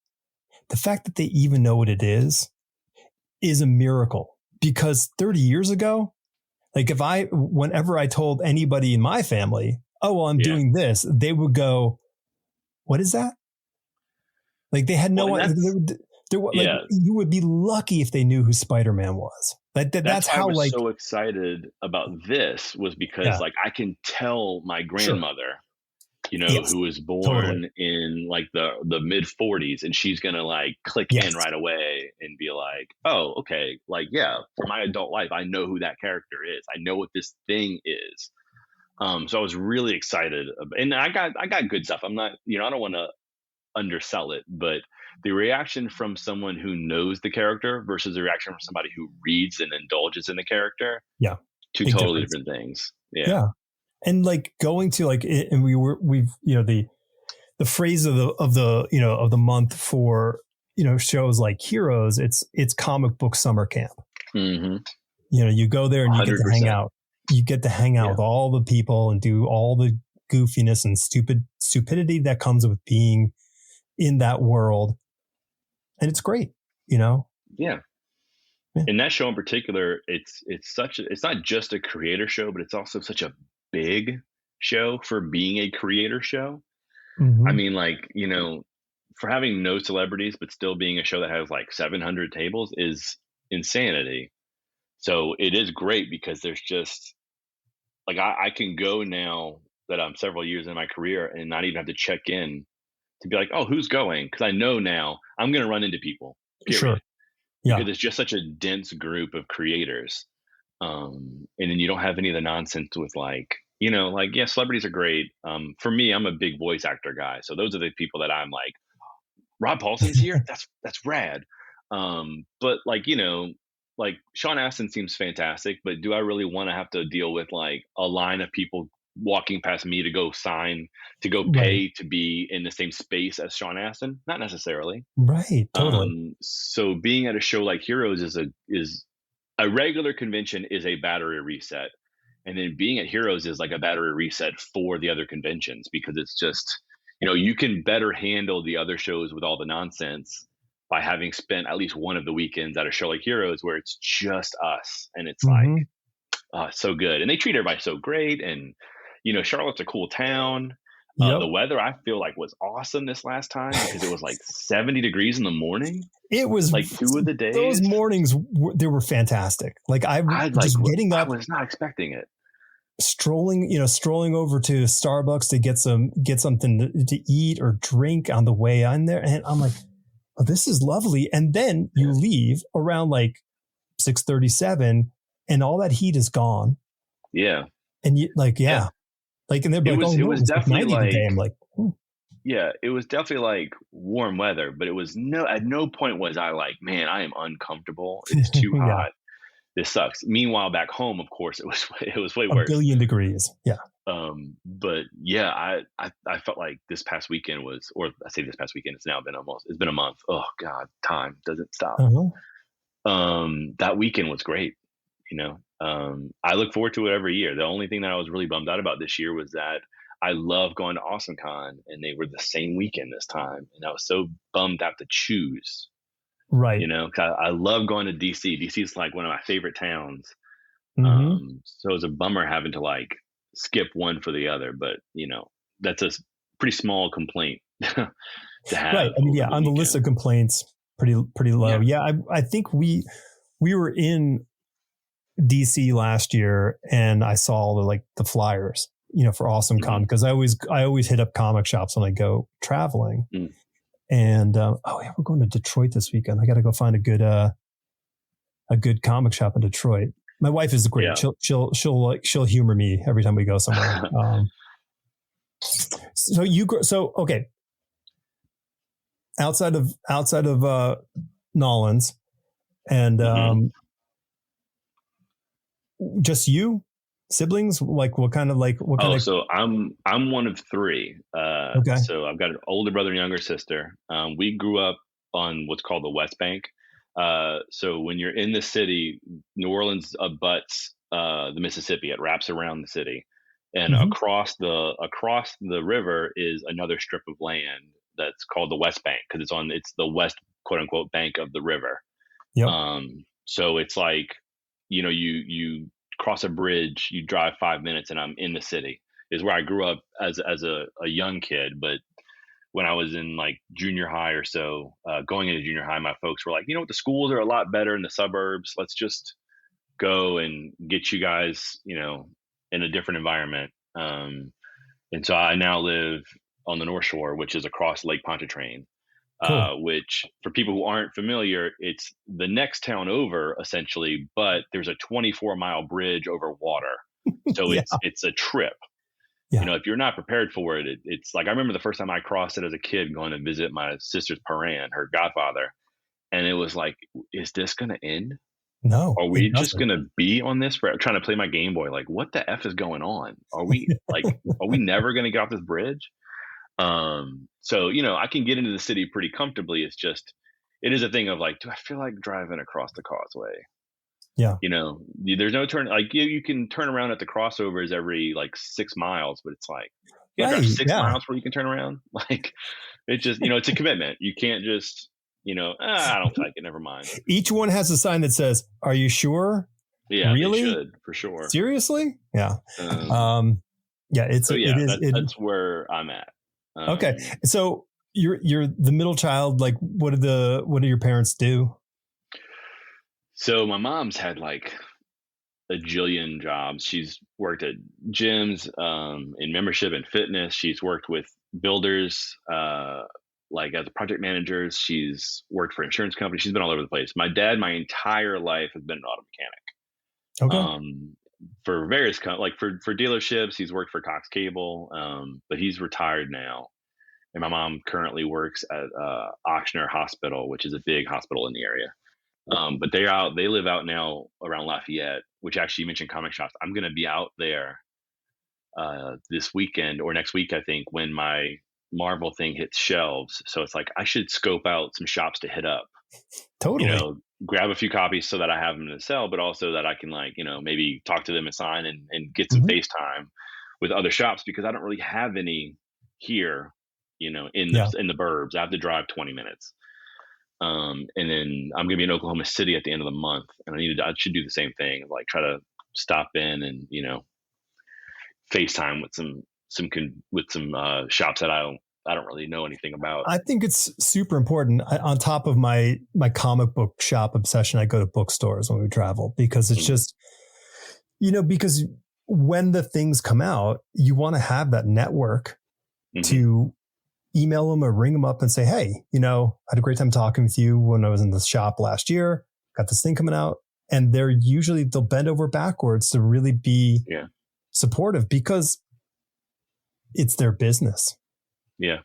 Speaker 2: the fact that they even know what it is a miracle. Because 30 years ago, like whenever I told anybody in my family, oh, well, I'm
Speaker 1: Yeah.
Speaker 2: doing this, they would go, what is that? Like they had
Speaker 1: Well,
Speaker 2: no,
Speaker 1: and that's
Speaker 2: like
Speaker 1: yeah,
Speaker 2: you would be lucky if they knew who Spider-Man was. Like
Speaker 1: that's
Speaker 2: that's
Speaker 1: why I
Speaker 2: how
Speaker 1: was
Speaker 2: like,
Speaker 1: so excited about this was because
Speaker 2: yeah,
Speaker 1: like I can tell my
Speaker 2: sure.
Speaker 1: grandmother,
Speaker 2: Yes,
Speaker 1: who was
Speaker 2: totally.
Speaker 1: born in like the mid 40s and she's going to like click in
Speaker 2: Yes.
Speaker 1: right away and be like, "Oh, okay, like yeah, for my adult life I know who that character is. I know what this thing is." So I was really excited and I got good stuff. I'm not, I don't want to undersell it, but the reaction from someone who knows the character versus the reaction from somebody who reads and indulges in the character,
Speaker 2: Yeah.
Speaker 1: two
Speaker 2: Big
Speaker 1: totally
Speaker 2: difference.
Speaker 1: different things. Yeah.
Speaker 2: Yeah. And like going to like, and we've, the phrase of the month for, shows like Heroes, it's comic book summer camp.
Speaker 1: Mm-hmm.
Speaker 2: You go there and you get to hang
Speaker 1: 100%.
Speaker 2: out. You get to hang out
Speaker 1: Yeah.
Speaker 2: with all the people and do all the goofiness and stupidity that comes with being in that world. And it's great, you know?
Speaker 1: Yeah.
Speaker 2: Yeah.
Speaker 1: In that show in particular, it's not just a creator show, but it's also such a big show for being a creator show. I
Speaker 2: Mm-hmm.
Speaker 1: mean, like, for having no celebrities but still being a show that has like 700 tables is insanity. So it is great because there's just like I can go now that I'm several years in my career and not even have to check in to be like, oh, who's going? Because I know now I'm going to run into people.
Speaker 2: Sure.
Speaker 1: Period.
Speaker 2: Yeah.
Speaker 1: Because it's just such a dense group of creators. And then you don't have any of the nonsense with like, like yeah, celebrities are great. For me, I'm a big voice actor guy, so those are the people that I'm like, Rob Paulson's here. That's rad. But like like Sean Astin seems fantastic, but do I really want to have to deal with like a line of people walking past me to go sign to go
Speaker 2: Right.
Speaker 1: pay to be in the same space as Sean Astin? Not necessarily.
Speaker 2: Right. Totally.
Speaker 1: So being at a show like Heroes is a regular convention is a battery reset, and then being at Heroes is like a battery reset for the other conventions because it's just you can better handle the other shows with all the nonsense by having spent at least one of the weekends at a show like Heroes where it's just us and it's like
Speaker 2: Mm-hmm.
Speaker 1: so good and they treat everybody so great and Charlotte's a cool town. The
Speaker 2: Yep.
Speaker 1: weather I feel like was awesome this last time because it was like 70 degrees in the morning,
Speaker 2: It was
Speaker 1: like 2 of the
Speaker 2: those
Speaker 1: days.
Speaker 2: mornings. They were fantastic. Like just getting
Speaker 1: I
Speaker 2: up,
Speaker 1: was not expecting it.
Speaker 2: strolling over to Starbucks to get something to eat or drink on the way on there, and I'm like, oh, this is lovely. And then you
Speaker 1: Yeah.
Speaker 2: leave around like 6:37, and all that heat is gone.
Speaker 1: Yeah.
Speaker 2: And you like,
Speaker 1: Yeah.
Speaker 2: yeah, like, and they're
Speaker 1: It
Speaker 2: like,
Speaker 1: was
Speaker 2: oh
Speaker 1: it
Speaker 2: no,
Speaker 1: was
Speaker 2: it's like
Speaker 1: definitely
Speaker 2: 90
Speaker 1: like
Speaker 2: today. I'm like,
Speaker 1: yeah, it was definitely like warm weather, but it was at no point was I like, man, I am uncomfortable. It's too
Speaker 2: yeah,
Speaker 1: hot. This sucks. Meanwhile, back home, of course, it was it was way
Speaker 2: a
Speaker 1: worse.
Speaker 2: billion degrees. Yeah.
Speaker 1: But yeah, I felt like this past weekend was, or I say this past weekend, it's been a month. Oh God, time doesn't stop.
Speaker 2: Uh-huh.
Speaker 1: That weekend was great. I look forward to it every year. The only thing that I was really bummed out about this year was that I love going to AwesomeCon, and they were the same weekend this time, and I was so bummed out to choose.
Speaker 2: Right.
Speaker 1: 'Cause I love going to DC. DC is like one of my favorite towns.
Speaker 2: Mm-hmm.
Speaker 1: So it was a bummer having to like skip one for the other, but that's a pretty small complaint to
Speaker 2: Right.
Speaker 1: have
Speaker 2: I mean,
Speaker 1: over
Speaker 2: yeah,
Speaker 1: the
Speaker 2: on the list
Speaker 1: weekend.
Speaker 2: of complaints, pretty low.
Speaker 1: Yeah.
Speaker 2: Yeah, I think we were in DC last year, and I saw all the flyers, for AwesomeCon, because I always hit up comic shops when I go traveling.
Speaker 1: Mm.
Speaker 2: And oh yeah, we're going to Detroit this weekend. I got to go find a good comic shop in Detroit. My wife is great.
Speaker 1: Yeah.
Speaker 2: She'll humor me every time we go somewhere. So okay. Outside of Nolans and just you, siblings,
Speaker 1: So I'm one of three.
Speaker 2: Okay.
Speaker 1: So I've got an older brother and younger sister. We grew up on what's called the West Bank. So when you're in the city, New Orleans abuts the Mississippi. It wraps around the city, and across the river is another strip of land that's called the West Bank, because it's the west, quote unquote, bank of the river.
Speaker 2: Yep.
Speaker 1: So it's like, you cross a bridge, you drive 5 minutes, and I'm in the city. Is where I grew up as a young kid. But when I was in like junior high or so, going into junior high, my folks were like, the schools are a lot better in the suburbs. Let's just go and get you guys, in a different environment. And so I now live on the North Shore, which is across Lake Pontchartrain.
Speaker 2: Cool.
Speaker 1: Which, for people who aren't familiar, it's the next town over essentially, but there's a 24-mile bridge over water. So
Speaker 2: Yeah.
Speaker 1: it's a trip.
Speaker 2: Yeah.
Speaker 1: If you're not prepared for it, it's like, I remember the first time I crossed it as a kid, going to visit my sister's parent, her godfather. And it was like, is this going to end?
Speaker 2: No.
Speaker 1: Are we just going to be on this forever? Trying to play my Game Boy. Like, what the F is going on? Are we never going to get off this bridge? So, I can get into the city pretty comfortably. It's just, it is a thing of like, do I feel like driving across the causeway?
Speaker 2: Yeah.
Speaker 1: There's no turn. Like, you can turn around at the crossovers every like 6 miles, but it's like, you gotta drive 6 miles where you can turn around. Like, it's just, it's a commitment. You can't just, I don't like it. Never mind.
Speaker 2: Each one has a sign that says, "Are you sure?"
Speaker 1: Yeah,
Speaker 2: really?
Speaker 1: They should, for sure.
Speaker 2: Seriously? Yeah. Yeah.
Speaker 1: That's where I'm at.
Speaker 2: Okay. So you're the middle child. Like, what do your parents do?
Speaker 1: So my mom's had like a jillion jobs. She's worked at gyms, in membership and fitness. She's worked with builders, like as a project manager. She's worked for insurance companies. She's been all over the place. My dad, my entire life, has been an auto mechanic.
Speaker 2: Okay.
Speaker 1: For various for dealerships, he's worked for Cox Cable, but he's retired now. And my mom currently works at Ochsner Hospital, which is a big hospital in the area. But they live out now around Lafayette, which, actually, you mentioned comic shops. I'm going to be out there this weekend or next week, I think, when my Marvel thing hits shelves. So it's like, I should scope out some shops to hit up.
Speaker 2: Totally.
Speaker 1: Grab a few copies so that I have them to sell, but also that I can maybe talk to them and sign and get some FaceTime with other shops, because I don't really have any here, in the burbs. I have to drive 20 minutes. And then I'm going to be in Oklahoma City at the end of the month, and I should do the same thing, like try to stop in and, FaceTime with some shops that I don't really know anything about.
Speaker 2: I think it's super important. On top of my comic book shop obsession, I go to bookstores when we travel, because it's just, because when the things come out, you want to have that network to email them or ring them up and say, hey, I had a great time talking with you when I was in the shop last year, got this thing coming out. And they'll bend over backwards to really be supportive, because it's their business.
Speaker 1: Yeah.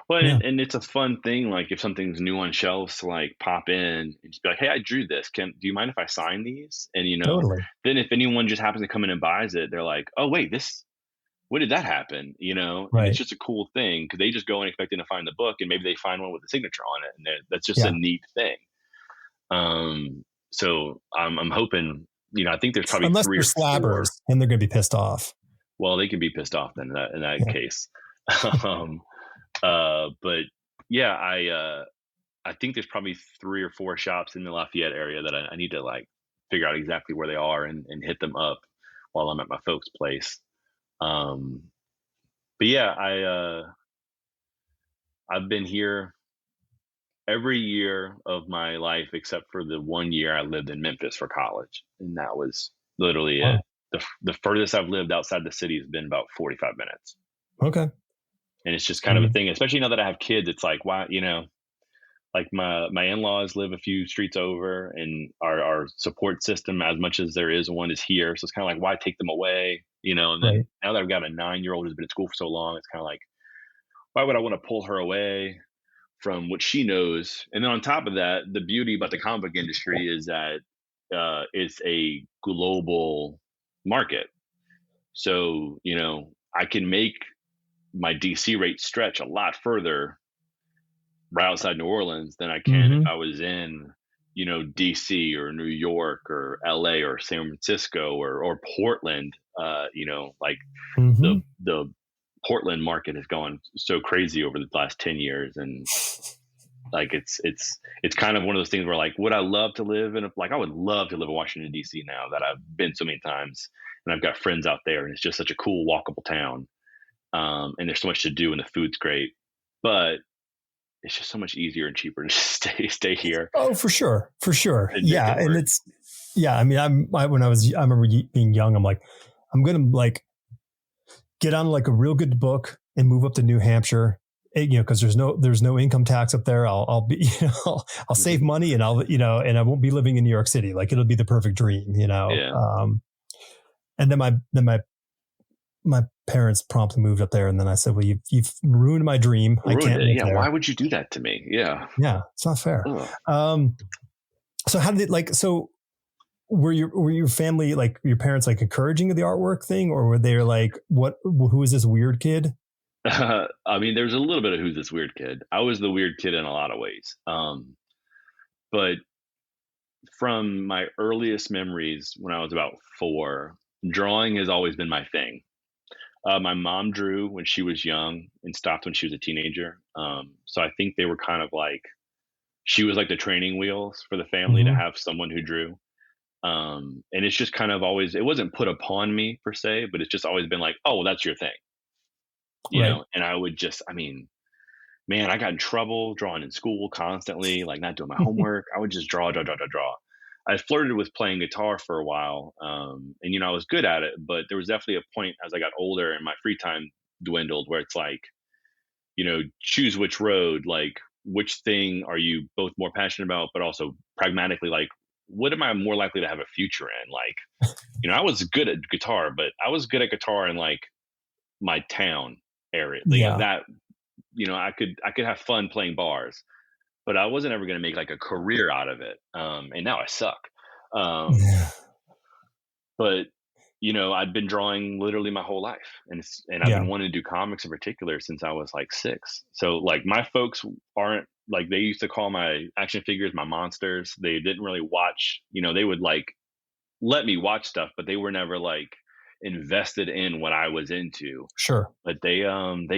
Speaker 1: Well, and it's a fun thing. Like, if something's new on shelves, to like pop in and just be like, hey, I drew this. Do you mind if I sign these? And,
Speaker 2: Totally.
Speaker 1: Then if anyone just happens to come in and buys it, they're like, oh, wait, when did that happen?
Speaker 2: Right.
Speaker 1: And it's just a cool thing, because they just go in expecting to find the book, and maybe they find one with a signature on it. And that's just a neat thing. So I'm hoping, I think there's probably
Speaker 2: unless
Speaker 1: 3
Speaker 2: they're
Speaker 1: or 4.
Speaker 2: slabbers, and they're going to be pissed off.
Speaker 1: Well, they can be pissed off then in that
Speaker 2: Yeah.
Speaker 1: case. um, but yeah, I think there's probably 3 or 4 shops in the Lafayette area that I need to like figure out exactly where they are and hit them up while I'm at my folks' place. Um, but yeah, I've been here every year of my life except for the one year I lived in Memphis for college, and that was literally it.
Speaker 2: Wow.
Speaker 1: The furthest I've lived outside the city has been about 45 minutes,
Speaker 2: Okay.
Speaker 1: and it's just
Speaker 2: I
Speaker 1: kind of a
Speaker 2: mean,
Speaker 1: thing. Especially now that I have kids, it's like why like my in-laws live a few streets over, and our support system, as much as there is one, is here. So it's kind of like why take them away, and then
Speaker 2: right.
Speaker 1: now that I've got a 9-year-old who's been at school for so long, it's kind of like why would I want to pull her away from what she knows? And then on top of that, the beauty about the comic book industry is that it's a global market. So, I can make my DC rate stretch a lot further right outside New Orleans than I can if
Speaker 2: Mm-hmm.
Speaker 1: I was in, DC or New York or LA or San Francisco or Portland. Like
Speaker 2: Mm-hmm.
Speaker 1: the Portland market has gone so crazy over the last 10 years, and like it's kind of one of those things where like would I love to live in I would love to live in Washington DC now that I've been so many times, and I've got friends out there, and it's just such a cool walkable town. And there's so much to do, and the food's great, but it's just so much easier and cheaper to just stay here
Speaker 2: Oh, for sure. For sure.
Speaker 1: and make
Speaker 2: Yeah.
Speaker 1: it
Speaker 2: And
Speaker 1: work.
Speaker 2: yeah, I mean, when I remember being young, I'm like, I'm going to like get on like a real good book and move up to New Hampshire, cause there's no income tax up there. I'll be, I'll save
Speaker 1: Mhm.
Speaker 2: money and and I won't be living in New York City. Like it'll be the perfect dream.
Speaker 1: Yeah,
Speaker 2: And then my parents promptly moved up there. And then I said, well, you've ruined my dream. I
Speaker 1: ruined
Speaker 2: can't
Speaker 1: it.
Speaker 2: live
Speaker 1: Yeah, why
Speaker 2: there.
Speaker 1: would you do that to me? Yeah.
Speaker 2: Yeah. It's not fair.
Speaker 1: Ugh.
Speaker 2: Um, so how did it so were your family, like your parents, like encouraging of the artwork thing, or were they like, who is this weird kid?
Speaker 1: I mean, there's a little bit of who's this weird kid. I was the weird kid in a lot of ways. But from my earliest memories when I was about 4, drawing has always been my thing. My mom drew when she was young and stopped when she was a teenager. So I think they were kind of like she was like the training wheels for the family to
Speaker 2: Mm-hmm.
Speaker 1: have someone who drew. And it's just kind of always it wasn't put upon me per se, but it's just always been like, oh, well, that's your thing,
Speaker 2: Right.
Speaker 1: And I would just, I mean, man, I got in trouble drawing in school constantly, like not doing my homework. I would just draw, draw, draw, draw, draw. I flirted with playing guitar for a while, and I was good at it. But there was definitely a point as I got older and my free time dwindled, where it's like, choose which road. Like, which thing are you both more passionate about, but also pragmatically, like, what am I more likely to have a future in? Like, I was good at guitar, but I was good at guitar in like my town area.
Speaker 2: Yeah.
Speaker 1: That I could have fun playing bars, but I wasn't ever going to make like a career out of it. And now I suck. Um, but I'd been drawing literally my whole life, and I've
Speaker 2: Yeah.
Speaker 1: been wanting to do comics in particular since I was like 6. So like my folks aren't like they used to call my action figures my monsters. They didn't really watch. They would like let me watch stuff, but they were never like invested in what I was into.
Speaker 2: Sure.
Speaker 1: But they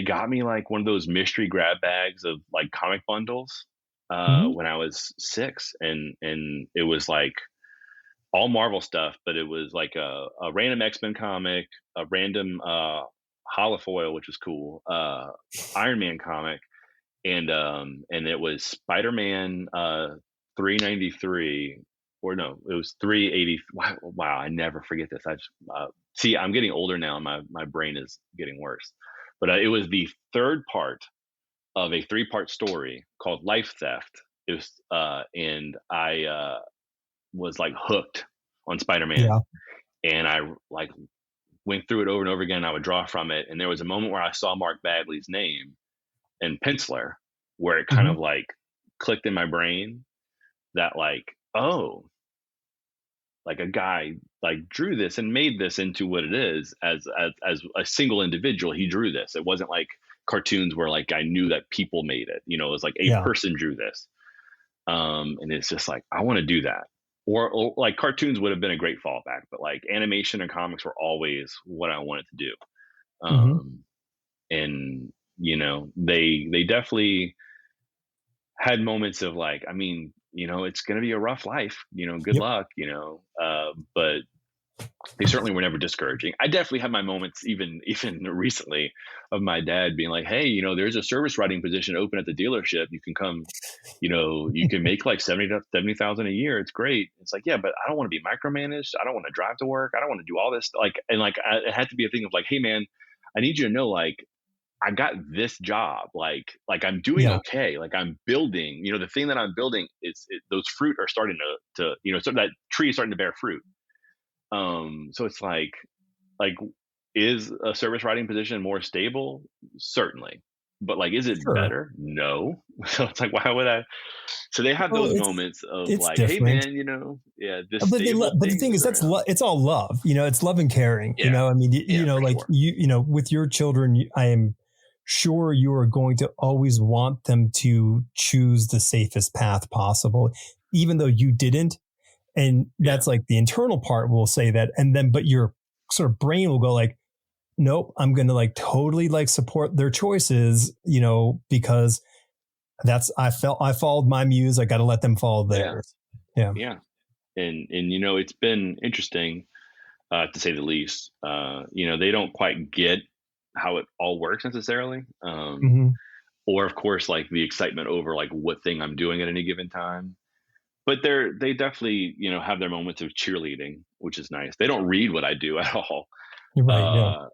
Speaker 1: got me like one of those mystery grab bags of like comic bundles
Speaker 2: Mm-hmm.
Speaker 1: when I was 6, and it was like all Marvel stuff, but it was like a random X-Men comic, a random holofoil, which was cool, Iron Man comic, and it was Spider-Man 393, or no, it was 380. Wow, I never forget this. I just see I'm getting older now, and my brain is getting worse. But it was the third part of a 3-part story called Life Theft. It was and I was like hooked on Spider-Man,
Speaker 2: Yeah.
Speaker 1: and I like went through it over and over again. I would draw from it, and there was a moment where I saw Mark Bagley's name and Penciler, where it kind
Speaker 2: Mm-hmm.
Speaker 1: of like clicked in my brain that like, oh, like a guy like drew this and made this into what it is as a single individual. He drew this. It wasn't like cartoons where like I knew that people made it. It was like a
Speaker 2: Yeah.
Speaker 1: person drew this. And it's just like I want to do that. Or like cartoons would have been a great fallback, but like animation and comics were always what I wanted to do.
Speaker 2: Mm-hmm.
Speaker 1: And they definitely had moments of like, I mean, it's going to be a rough life, good
Speaker 2: Yep.
Speaker 1: luck, but they certainly were never discouraging. I definitely had my moments, even recently, of my dad being like, "Hey, there's a service writing position open at the dealership. You can come. You can make like 70,000 a year. It's great." It's like, yeah, but I don't want to be micromanaged. I don't want to drive to work. I don't want to do all this. Like, and like, it had to be a thing of like, "Hey, man, I need you to know, like, I got this job. Like I'm doing
Speaker 2: Yeah.
Speaker 1: okay. Like I'm building. The thing that I'm building is those fruit are starting to so that tree is starting to bear fruit." So it's like, is a service writing position more stable? Certainly. But like, is it
Speaker 2: Sure.
Speaker 1: better? No. So it's like, why would I? So they have
Speaker 2: Well,
Speaker 1: those moments of
Speaker 2: it's
Speaker 1: like, hey
Speaker 2: different.
Speaker 1: man, yeah, this
Speaker 2: But
Speaker 1: stable
Speaker 2: but the
Speaker 1: thing
Speaker 2: thing
Speaker 1: is
Speaker 2: is,
Speaker 1: around.
Speaker 2: it's all love. It's love and caring.
Speaker 1: Yeah.
Speaker 2: I mean,
Speaker 1: Yeah, for
Speaker 2: like
Speaker 1: sure.
Speaker 2: with your children, I am sure you are going to always want them to choose the safest path possible, even though you didn't. And
Speaker 1: Yeah.
Speaker 2: that's like the internal part will say that, and then but your sort of brain will go like, nope, I'm going to like totally like support their choices, because I followed my muse. I got to let them follow
Speaker 1: Yeah.
Speaker 2: theirs. Yeah.
Speaker 1: Yeah. And it's been interesting, to say the least. They don't quite get how it all works necessarily.
Speaker 2: Mm-hmm.
Speaker 1: Or of course like the excitement over like what thing I'm doing at any given time. But they definitely, have their moments of cheerleading, which is nice. They don't read what I do at all.
Speaker 2: You're right. Yeah.
Speaker 1: Uh,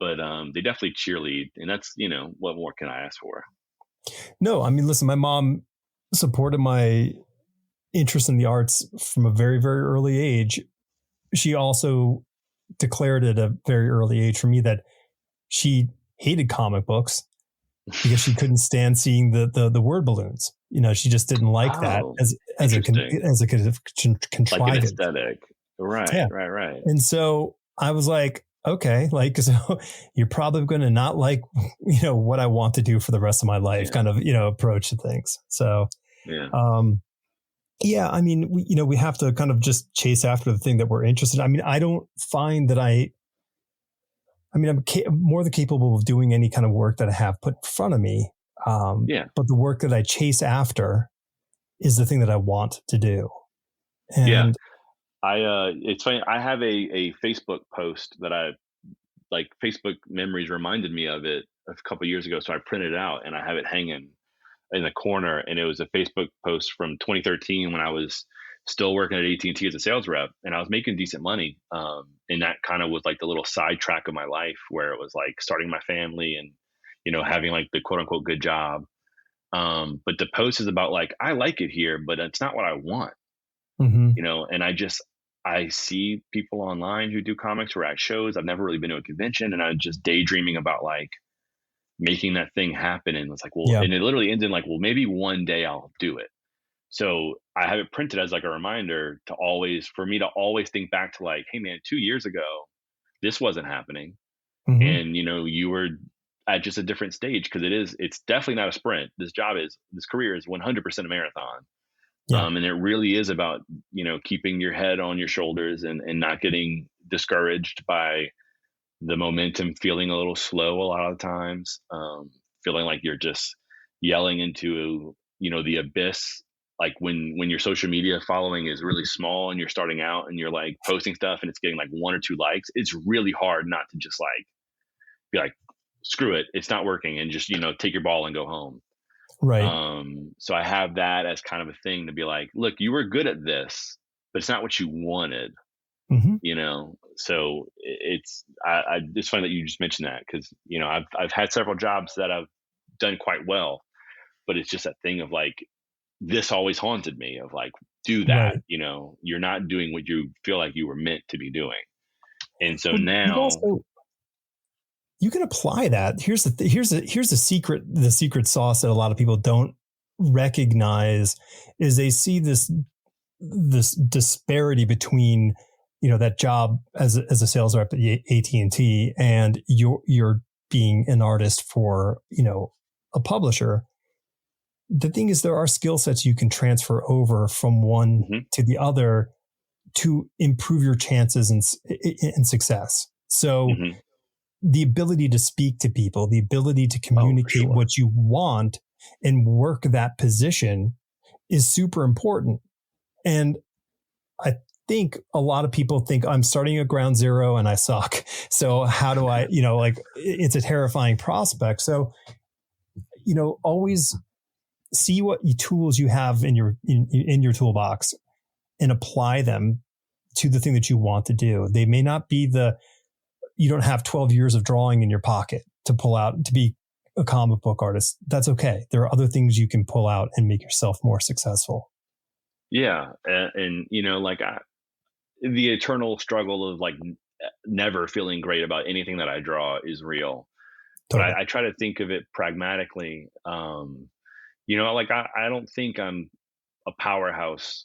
Speaker 1: but they definitely cheerlead, and that's, what more can I ask for?
Speaker 2: No, I mean, listen, my mom supported my interest in the arts from a very, very early age. She also declared at a very early age for me that she hated comic books because she couldn't stand seeing the word balloons. She just didn't like that
Speaker 1: Oh,
Speaker 2: as a
Speaker 1: interesting.
Speaker 2: kind of
Speaker 1: Like an
Speaker 2: contrivance.
Speaker 1: aesthetic. Right,
Speaker 2: Yeah.
Speaker 1: right, right.
Speaker 2: And so I was like, okay, like, so you're probably going to not like, what I want to do for the rest of my life
Speaker 1: Yeah,
Speaker 2: kind of, approach to things. So,
Speaker 1: yeah,
Speaker 2: um, yeah, I mean, we have to kind of just chase after the thing that we're interested in. I mean, I don't find that I'm more than capable of doing any kind of work that I have put in front of me.
Speaker 1: yeah,
Speaker 2: But the work that I chase after is the thing that I want to do.
Speaker 1: yeah.
Speaker 2: And
Speaker 1: It's funny. I have a Facebook post that I like. Facebook memories reminded me of it a couple years ago, so I printed it out and I have it hanging in the corner. And it was a Facebook post from 2013 when I was still working at AT&T as a sales rep, and I was making decent money. And that kind of was like the little sidetrack of my life where it was like starting my family and having like the quote unquote good job. But the post is about like, I like it here, but it's not what I want.
Speaker 2: mm-hmm,
Speaker 1: And I see people online who do comics or at shows. I've never really been to a convention, and I'm just daydreaming about like making that thing happen. And it's like, well,
Speaker 2: yeah,
Speaker 1: and it literally ends in like, well, maybe one day I'll do it. So I have it printed as like a reminder for me to always think back to like, hey man, 2 years ago, this wasn't happening.
Speaker 2: mm-hmm,
Speaker 1: And you were at just a different stage, because it's definitely not a sprint. This career is 100% a marathon.
Speaker 2: yeah,
Speaker 1: And it really is about, keeping your head on your shoulders and not getting discouraged by the momentum feeling a little slow a lot of times, feeling like you're just yelling into, the abyss. Like when your social media following is really small and you're starting out and you're like posting stuff and it's getting like one or two likes, it's really hard not to just like be like, screw it, it's not working, and just, take your ball and go home.
Speaker 2: right.
Speaker 1: So I have that as kind of a thing to be like, look, you were good at this, but it's not what you wanted,
Speaker 2: Mm-hmm.
Speaker 1: So it's funny that you just mentioned that, because I've had several jobs that I've done quite well, but it's just that thing of like, this always haunted me of like, do that,
Speaker 2: Right.
Speaker 1: you're not doing what you feel like you were meant to be doing. And so
Speaker 2: Well,
Speaker 1: now,
Speaker 2: you can apply that. Here's the secret sauce that a lot of people don't recognize is they see this disparity between that job as a sales rep at AT&T and you're being an artist for a publisher. The thing is, there are skill sets you can transfer over from one
Speaker 1: mhm,
Speaker 2: to the other to improve your chances in success. So
Speaker 1: mhm,
Speaker 2: the ability to speak to people, the ability to communicate what you want and work that position is super important. And I think a lot of people think I'm starting at ground zero and I suck. So how do I, it's a terrifying prospect. So, always see what tools you have in your toolbox and apply them to the thing that you want to do. They may not be you don't have 12 years of drawing in your pocket to pull out to be a comic book artist. That's okay. There are other things you can pull out and make yourself more successful.
Speaker 1: Yeah. And the eternal struggle of like never feeling great about anything that I draw is real. Totally. But I try to think of it pragmatically. I don't think I'm a powerhouse,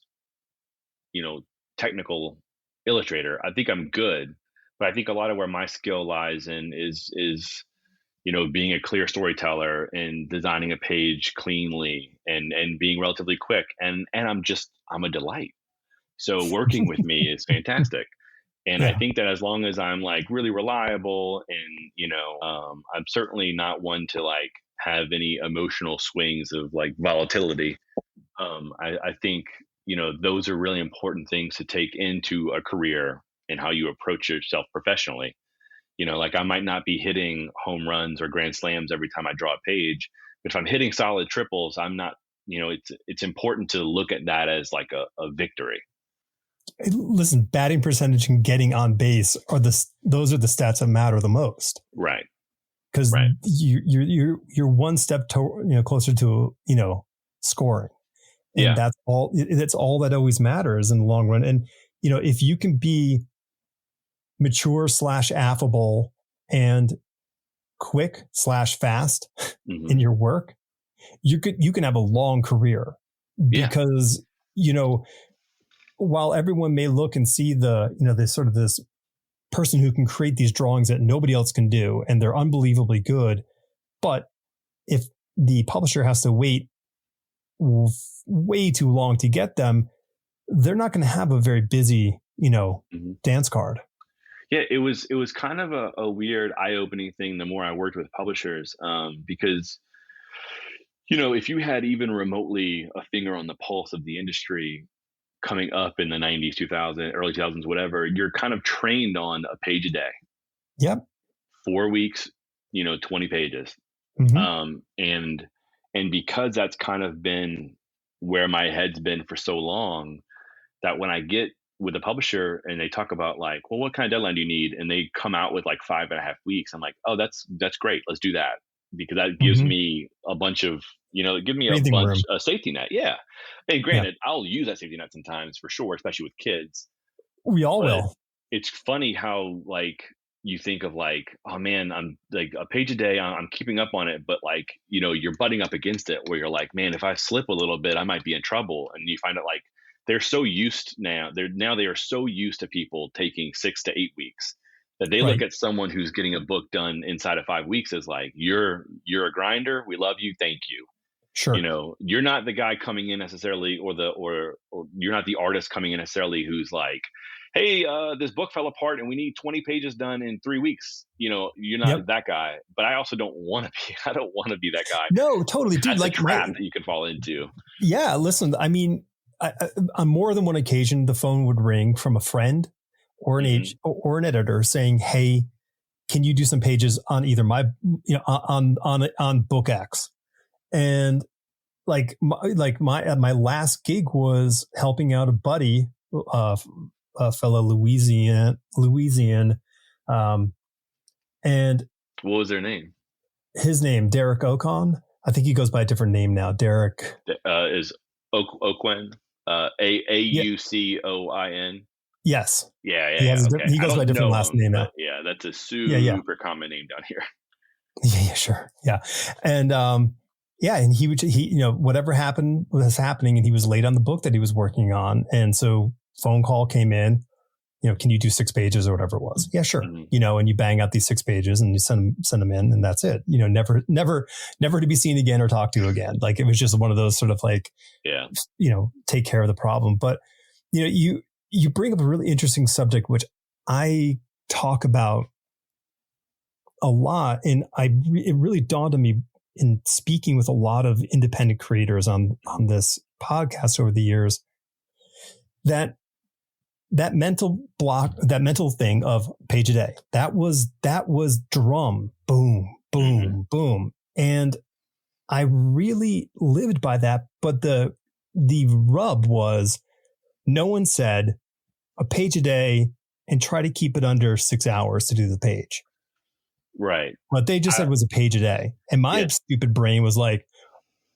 Speaker 1: technical illustrator. I think I'm good, but I think a lot of where my skill lies in is being a clear storyteller and designing a page cleanly and being relatively quick. And I'm a delight. So working with me is fantastic. And I think that as long as I'm like really reliable and, I'm certainly not one to like have any emotional swings of like volatility. I think, those are really important things to take into a career and how you approach yourself professionally. I might not be hitting home runs or grand slams every time I draw a page, but if I'm hitting solid triples, I'm not, it's important to look at that as like a victory.
Speaker 2: Listen, batting percentage and getting on base those are the stats that matter the most.
Speaker 1: Right.
Speaker 2: Because you're one step closer to, scoring. And that's all that always matters in the long run. And, if you can be mature / affable and quick / fast in your work, you can have a long career because, while everyone may look and see this sort of this person who can create these drawings that nobody else can do, and they're unbelievably good. But if the publisher has to wait way too long to get them, they're not going to have a very busy, dance card.
Speaker 1: Yeah, it was kind of a weird eye-opening thing the more I worked with publishers, because, if you had even remotely a finger on the pulse of the industry coming up in the 90s, 2000s, early 2000s, whatever, you're kind of trained on a page a day.
Speaker 2: Yep.
Speaker 1: 4 weeks, 20 pages. And because that's kind of been where my head's been for so long, that when I get with a publisher and they talk about like, well, what kind of deadline do you need? And they come out with like 5.5 weeks. I'm like, oh, that's great. Let's do that. Because that gives me a bunch of, a safety net. Yeah. And granted, I'll use that safety net sometimes for sure, especially with kids.
Speaker 2: We all will.
Speaker 1: It's funny how like you think of like, oh man, I'm like a page a day, I'm keeping up on it, but like, you're butting up against it where you're like, man, if I slip a little bit, I might be in trouble. And you find it like they're so used now, they are so used to people taking 6 to 8 weeks that they look at someone who's getting a book done inside of 5 weeks as like, you're a grinder. We love you. Thank you.
Speaker 2: Sure.
Speaker 1: You're not the guy coming in necessarily, or you're not the artist coming in necessarily who's like, hey, this book fell apart and we need 20 pages done in 3 weeks. You're not that guy, but I also don't want to be that guy.
Speaker 2: No, totally. Dude,
Speaker 1: that's like a trap that you can fall into.
Speaker 2: Yeah. Listen, I mean, on more than one occasion, the phone would ring from a friend or an editor saying, hey, can you do some pages on either my, on book X? And my last gig was helping out a buddy, a fellow Louisian. And
Speaker 1: what was their name?
Speaker 2: His name, Derek Ocon. I think he goes by a different name now. Derek
Speaker 1: is Oquin, Aucoin.
Speaker 2: Yes.
Speaker 1: Yeah.
Speaker 2: He goes by a different last name now.
Speaker 1: Yeah, that's a super common name down here.
Speaker 2: Yeah, sure. Yeah. And and he whatever happened was happening, and he was late on the book that he was working on. And so phone call came in, can you do 6 pages or whatever it was? Yeah, sure. And you bang out these 6 pages and you send them in, and that's it. Never to be seen again or talked to again. Like it was just one of those sort of like, take care of the problem. But, you bring up a really interesting subject, which I talk about a lot. And it really dawned on me in speaking with a lot of independent creators on this podcast over the years, that mental block, that mental thing of page a day, that was drum, boom, boom, boom. And I really lived by that. But the rub was, no one said a page a day and try to keep it under 6 hours to do the page.
Speaker 1: Right.
Speaker 2: What they just said was a page a day. And my stupid brain was like,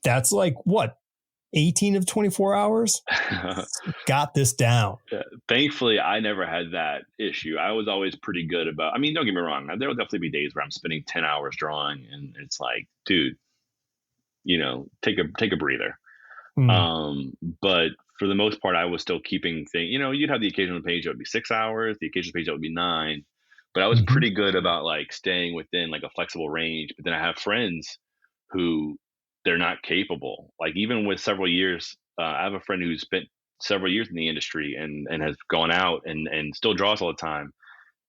Speaker 2: that's like what? 18 of 24 hours? Got this down.
Speaker 1: Thankfully, I never had that issue. I was always pretty good about, I mean, don't get me wrong. There will definitely be days where I'm spending 10 hours drawing and it's like, dude, take a breather. But for the most part, I was still keeping things, you'd have the occasional page that would be 6 hours, the occasional page that would be 9, but I was pretty good about like staying within like a flexible range. But then I have friends who they're not capable. Like even with several years, I have a friend who's spent several years in the industry and has gone out and still draws all the time.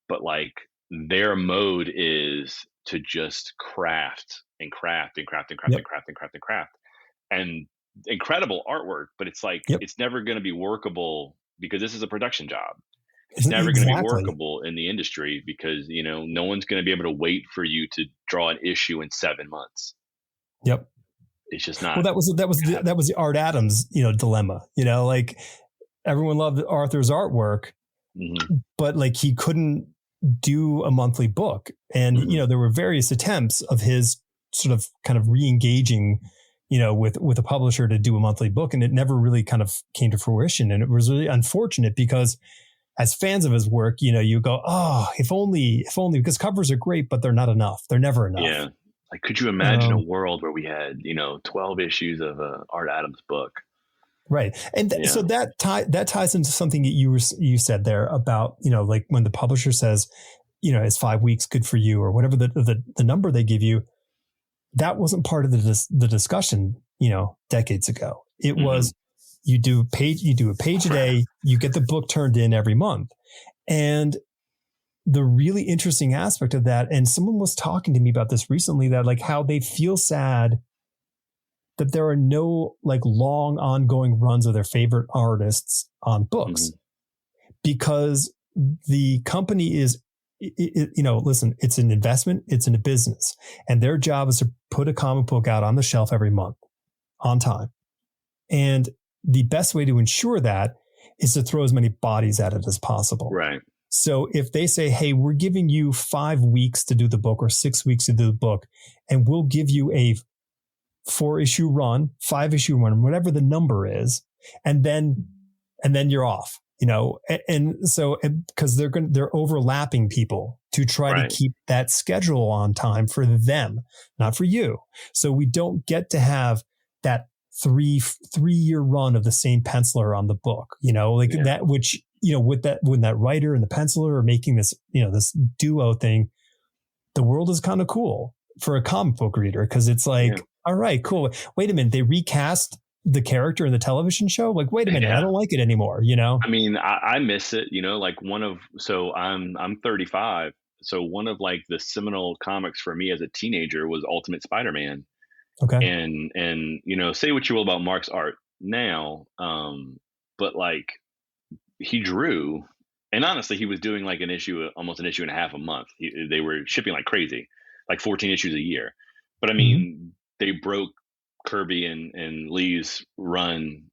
Speaker 1: But like their mode is to just craft and craft and craft and craft and craft and craft and craft. And incredible artwork, but it's like it's never going to be workable because this is a production job. It's never going to be workable in the industry because no one's going to be able to wait for you to draw an issue in 7 months.
Speaker 2: Yep,
Speaker 1: it's just not.
Speaker 2: Well, that was the Art Adams dilemma. Like everyone loved Arthur's artwork, but like he couldn't do a monthly book, and there were various attempts of his sort of kind of re-engaging with a publisher to do a monthly book. And it never really kind of came to fruition. And it was really unfortunate because as fans of his work, you go, oh, if only, because covers are great, but they're not enough. They're never enough.
Speaker 1: Yeah. Like, could you imagine a world where we had, 12 issues of a Art Adams book?
Speaker 2: Right. And so that ties into something that you said there about, like when the publisher says, is 5 weeks good for you or whatever the number they give you. That wasn't part of the discussion, decades ago. It was you do a page a day, you get the book turned in every month. And the really interesting aspect of that, and someone was talking to me about this recently, that like how they feel sad that there are no like long ongoing runs of their favorite artists on books because the company is, listen, it's an investment, it's in a business, and their job is to put a comic book out on the shelf every month on time. And the best way to ensure that is to throw as many bodies at it as possible.
Speaker 1: Right.
Speaker 2: So if they say, hey, we're giving you 5 weeks to do the book or 6 weeks to do the book, and we'll give you a 4-issue run, 5-issue run, whatever the number is, and then you're off. And so because they're overlapping people to try to keep that schedule on time for them, not for you. So we don't get to have that three-year run of the same penciler on the book, that, which, with that writer and the penciler are making this, this duo thing, the world is kind of cool for a comic book reader. Cause it's like, all right, cool. Wait a minute. They recast the character in the television show. Like, wait a minute, I don't like it anymore. I
Speaker 1: mean, I miss it, like I'm 35. So one of like the seminal comics for me as a teenager was Ultimate Spider-Man.
Speaker 2: Okay.
Speaker 1: And, say what you will about Mark's art now. But like he drew, and honestly, he was doing like almost an issue and a half a month. They were shipping like crazy, like 14 issues a year. But I mean, they broke Kirby and Lee's run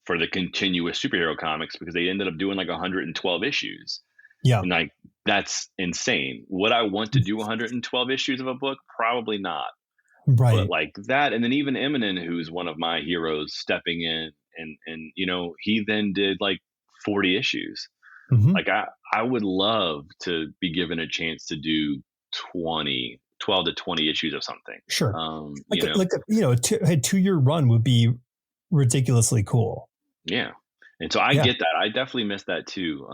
Speaker 1: for the continuous superhero comics because they ended up doing like 112 issues.
Speaker 2: Yeah.
Speaker 1: And like, that's insane. Would I want to do 112 issues of a book? Probably not.
Speaker 2: Right.
Speaker 1: But like that, and then even Eminem, who's one of my heroes, stepping in and he then did like 40 issues. Like I would love to be given a chance to do 12 to 20 issues of something.
Speaker 2: Sure. A 2-year run would be ridiculously cool.
Speaker 1: Yeah. And so I get that. I definitely miss that too.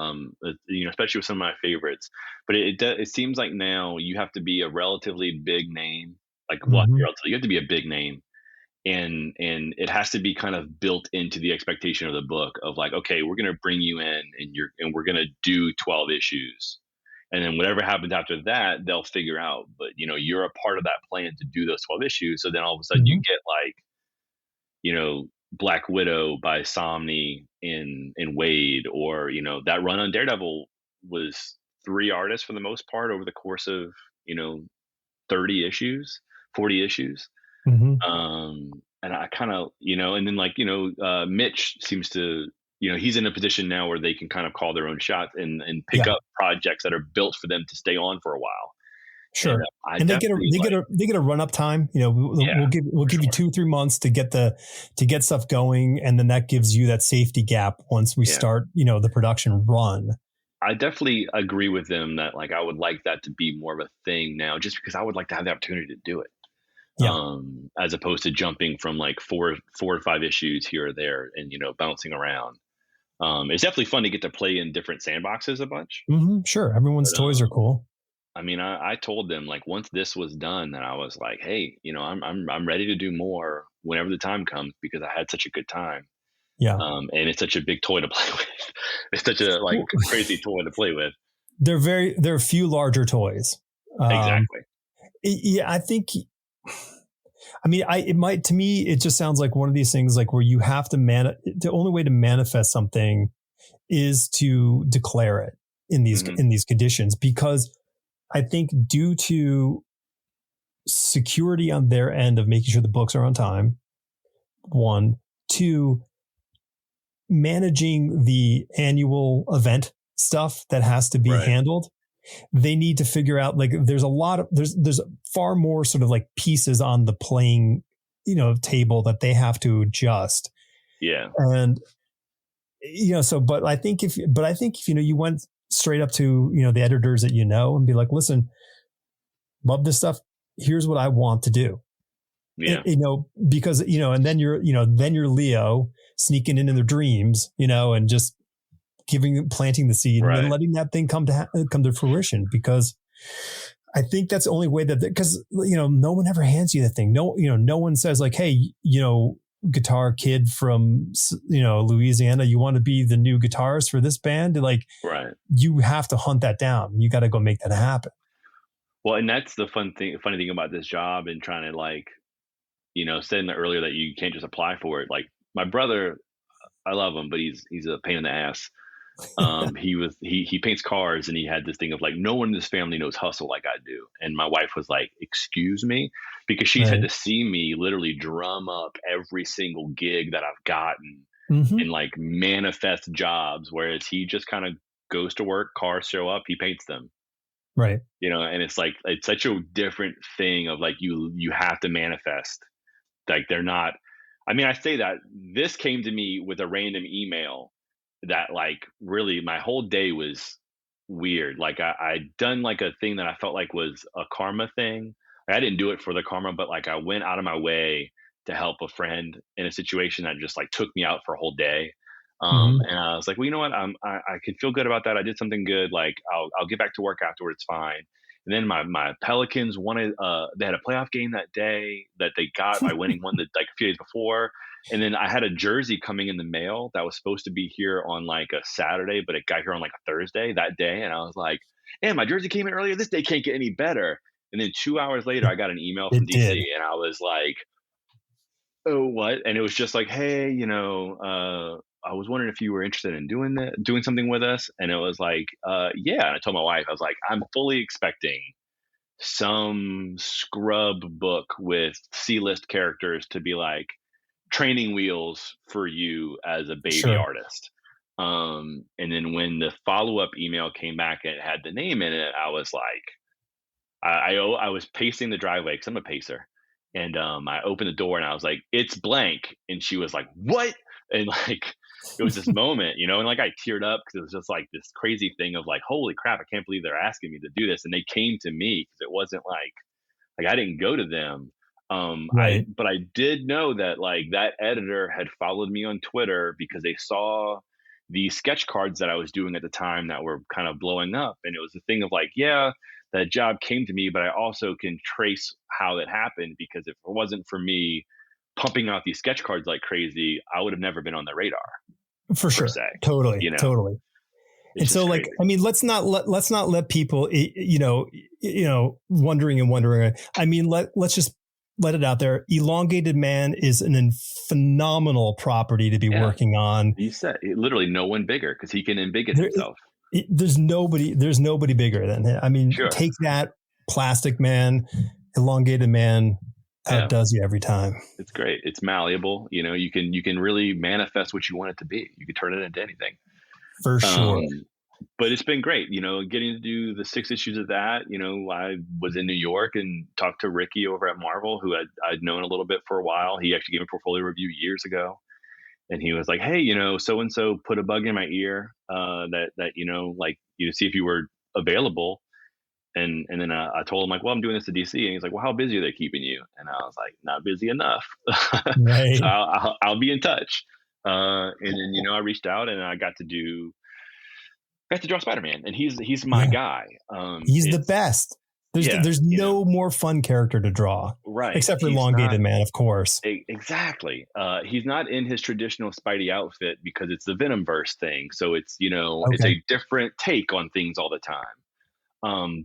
Speaker 1: Especially with some of my favorites, but it seems like now you have to be a relatively big name. Like you have to be a big name, and it has to be kind of built into the expectation of the book of like, okay, we're going to bring you in and we're going to do 12 issues. And then whatever happens after that, they'll figure out. But you're a part of that plan to do those 12 issues. So then all of a sudden you
Speaker 2: Mhm.
Speaker 1: get like, Black Widow by Somni in Wade, or that run on Daredevil was 3 artists for the most part over the course of 30 issues, 40 issues.
Speaker 2: Mhm.
Speaker 1: And I kind of, and then like, Mitch seems to, he's in a position now where they can kind of call their own shots and pick
Speaker 2: Yeah.
Speaker 1: up projects that are built for them to stay on for a while. And
Speaker 2: Sure.
Speaker 1: I
Speaker 2: And
Speaker 1: definitely like,
Speaker 2: they get a run up time.
Speaker 1: yeah,
Speaker 2: We'll
Speaker 1: for
Speaker 2: give you
Speaker 1: sure.
Speaker 2: 2-3 months to get stuff going, and then that gives you that safety gap once we
Speaker 1: Yeah.
Speaker 2: start the production run.
Speaker 1: I definitely agree with them that like I would like that to be more of a thing now, just because I would like to have the opportunity to do it.
Speaker 2: Yeah.
Speaker 1: As opposed to jumping from like four or five issues here or there and bouncing around. It's definitely fun to get to play in different sandboxes a bunch.
Speaker 2: Sure. Everyone's
Speaker 1: But
Speaker 2: toys are cool.
Speaker 1: I mean, I told them like once this was done, that I was like, hey, I'm ready to do more whenever the time comes, because I had such a good time.
Speaker 2: Yeah.
Speaker 1: And it's such a big toy to play with. It's such a like
Speaker 2: Well,
Speaker 1: crazy toy to play with.
Speaker 2: there are a few larger toys.
Speaker 1: Exactly.
Speaker 2: Yeah, I think. I mean, to me, it just sounds like one of these things like where you have to the only way to manifest something is to declare it in these conditions, because I think due to security on their end of making sure the books are on time, 1, 2, managing the annual event stuff that has to be handled, they need to figure out like there's far more sort of like pieces on the playing table that they have to adjust.
Speaker 1: Yeah.
Speaker 2: And but I think if you went straight up to the editors that and be like, listen, love this stuff, here's what I want to do.
Speaker 1: Yeah.
Speaker 2: Because and then you're Leo sneaking into their dreams, and just planting the seed and then letting that thing come to fruition. Because I think that's the only way because no one ever hands you that thing. No one says like, hey, guitar kid from Louisiana, you want to be the new guitarist for this band? Like, you have to hunt that down. You got to go make that happen.
Speaker 1: Well, and that's the funny thing about this job, and trying to like, saying earlier that you can't just apply for it. Like my brother, I love him, but he's a pain in the ass. He paints cars, and he had this thing of like, no one in this family knows hustle like I do. And my wife was like, excuse me, because she's had to see me literally drum up every single gig that I've gotten and like manifest jobs. Whereas he just kind of goes to work, cars show up, he paints them.
Speaker 2: Right.
Speaker 1: And it's like, it's such a different thing of like, you have to manifest. Like they're not, I mean, I say that this came to me with a random email that like really my whole day was weird. Like I'd done like a thing that I felt like was a karma thing. I didn't do it for the karma, but like I went out of my way to help a friend in a situation that just like took me out for a whole day. And I was like, well, you know what? I can feel good about that. I did something good. Like I'll get back to work afterwards. It's fine. And then my Pelicans wanted, they had a playoff game that day that they got by winning one like a few days before. And then I had a jersey coming in the mail that was supposed to be here on like a Saturday, but it got here on like a Thursday that day. And I was like, hey, my jersey came in earlier. This day can't get any better. And then 2 hours later, I got an email from DC, and I was like, oh, what? And it was just like, hey, I was wondering if you were interested in doing something with us. And it was like, yeah. And I told my wife, I was like, I'm fully expecting some scrub book with C-list characters to be like training wheels for you as a baby artist. And then when the follow-up email came back and it had the name in it, I was like, I was pacing the driveway because I'm a pacer. And I opened the door and I was like, it's blank. And she was like, what? And like, it was this moment, and like I teared up because it was just like this crazy thing of like, holy crap, I can't believe they're asking me to do this. And they came to me because it wasn't like I didn't go to them. But I did know that like that editor had followed me on Twitter because they saw the sketch cards that I was doing at the time that were kind of blowing up. And it was a thing of like, yeah, that job came to me, but I also can trace how it happened, because if it wasn't for me pumping out these sketch cards like crazy, I would have never been on the radar.
Speaker 2: For sure. Totally.
Speaker 1: It's
Speaker 2: And
Speaker 1: just
Speaker 2: so, like,
Speaker 1: crazy.
Speaker 2: I mean, let's not let people, wondering. I mean, let's just let it out there. Elongated Man is an phenomenal property to be
Speaker 1: Yeah,
Speaker 2: working on.
Speaker 1: you said literally no one bigger because he can embiggen
Speaker 2: There,
Speaker 1: himself.
Speaker 2: there's nobody bigger than him. I mean,
Speaker 1: Sure.
Speaker 2: take that, Plastic Man, Elongated Man
Speaker 1: Yeah,
Speaker 2: outdoes you every time.
Speaker 1: it's great. It's malleable. You can really manifest what you want it to be. You can turn it into anything.
Speaker 2: For sure.
Speaker 1: But it's been great, getting to do the 6 issues of that. I was in New York and talked to Ricky over at Marvel, who I'd known a little bit for a while. He actually gave a portfolio review years ago. And he was like, "Hey, so and so put a bug in my ear, that like see if you were available." And then I told him like, "Well, I'm doing this to DC," and he's like, "Well, how busy are they keeping you?" And I was like, "Not busy enough." So
Speaker 2: Right.
Speaker 1: I'll be in touch. And then I reached out and I got to draw Spider-Man, and he's my
Speaker 2: Yeah.
Speaker 1: guy.
Speaker 2: He's the
Speaker 1: It's
Speaker 2: best.
Speaker 1: Yeah,
Speaker 2: There's no more fun character to draw,
Speaker 1: right.
Speaker 2: except for
Speaker 1: He's
Speaker 2: Elongated
Speaker 1: not
Speaker 2: Man, of course.
Speaker 1: exactly. He's not in his traditional Spidey outfit because it's the Venomverse thing. So it's
Speaker 2: Okay.
Speaker 1: a different take on things all the time.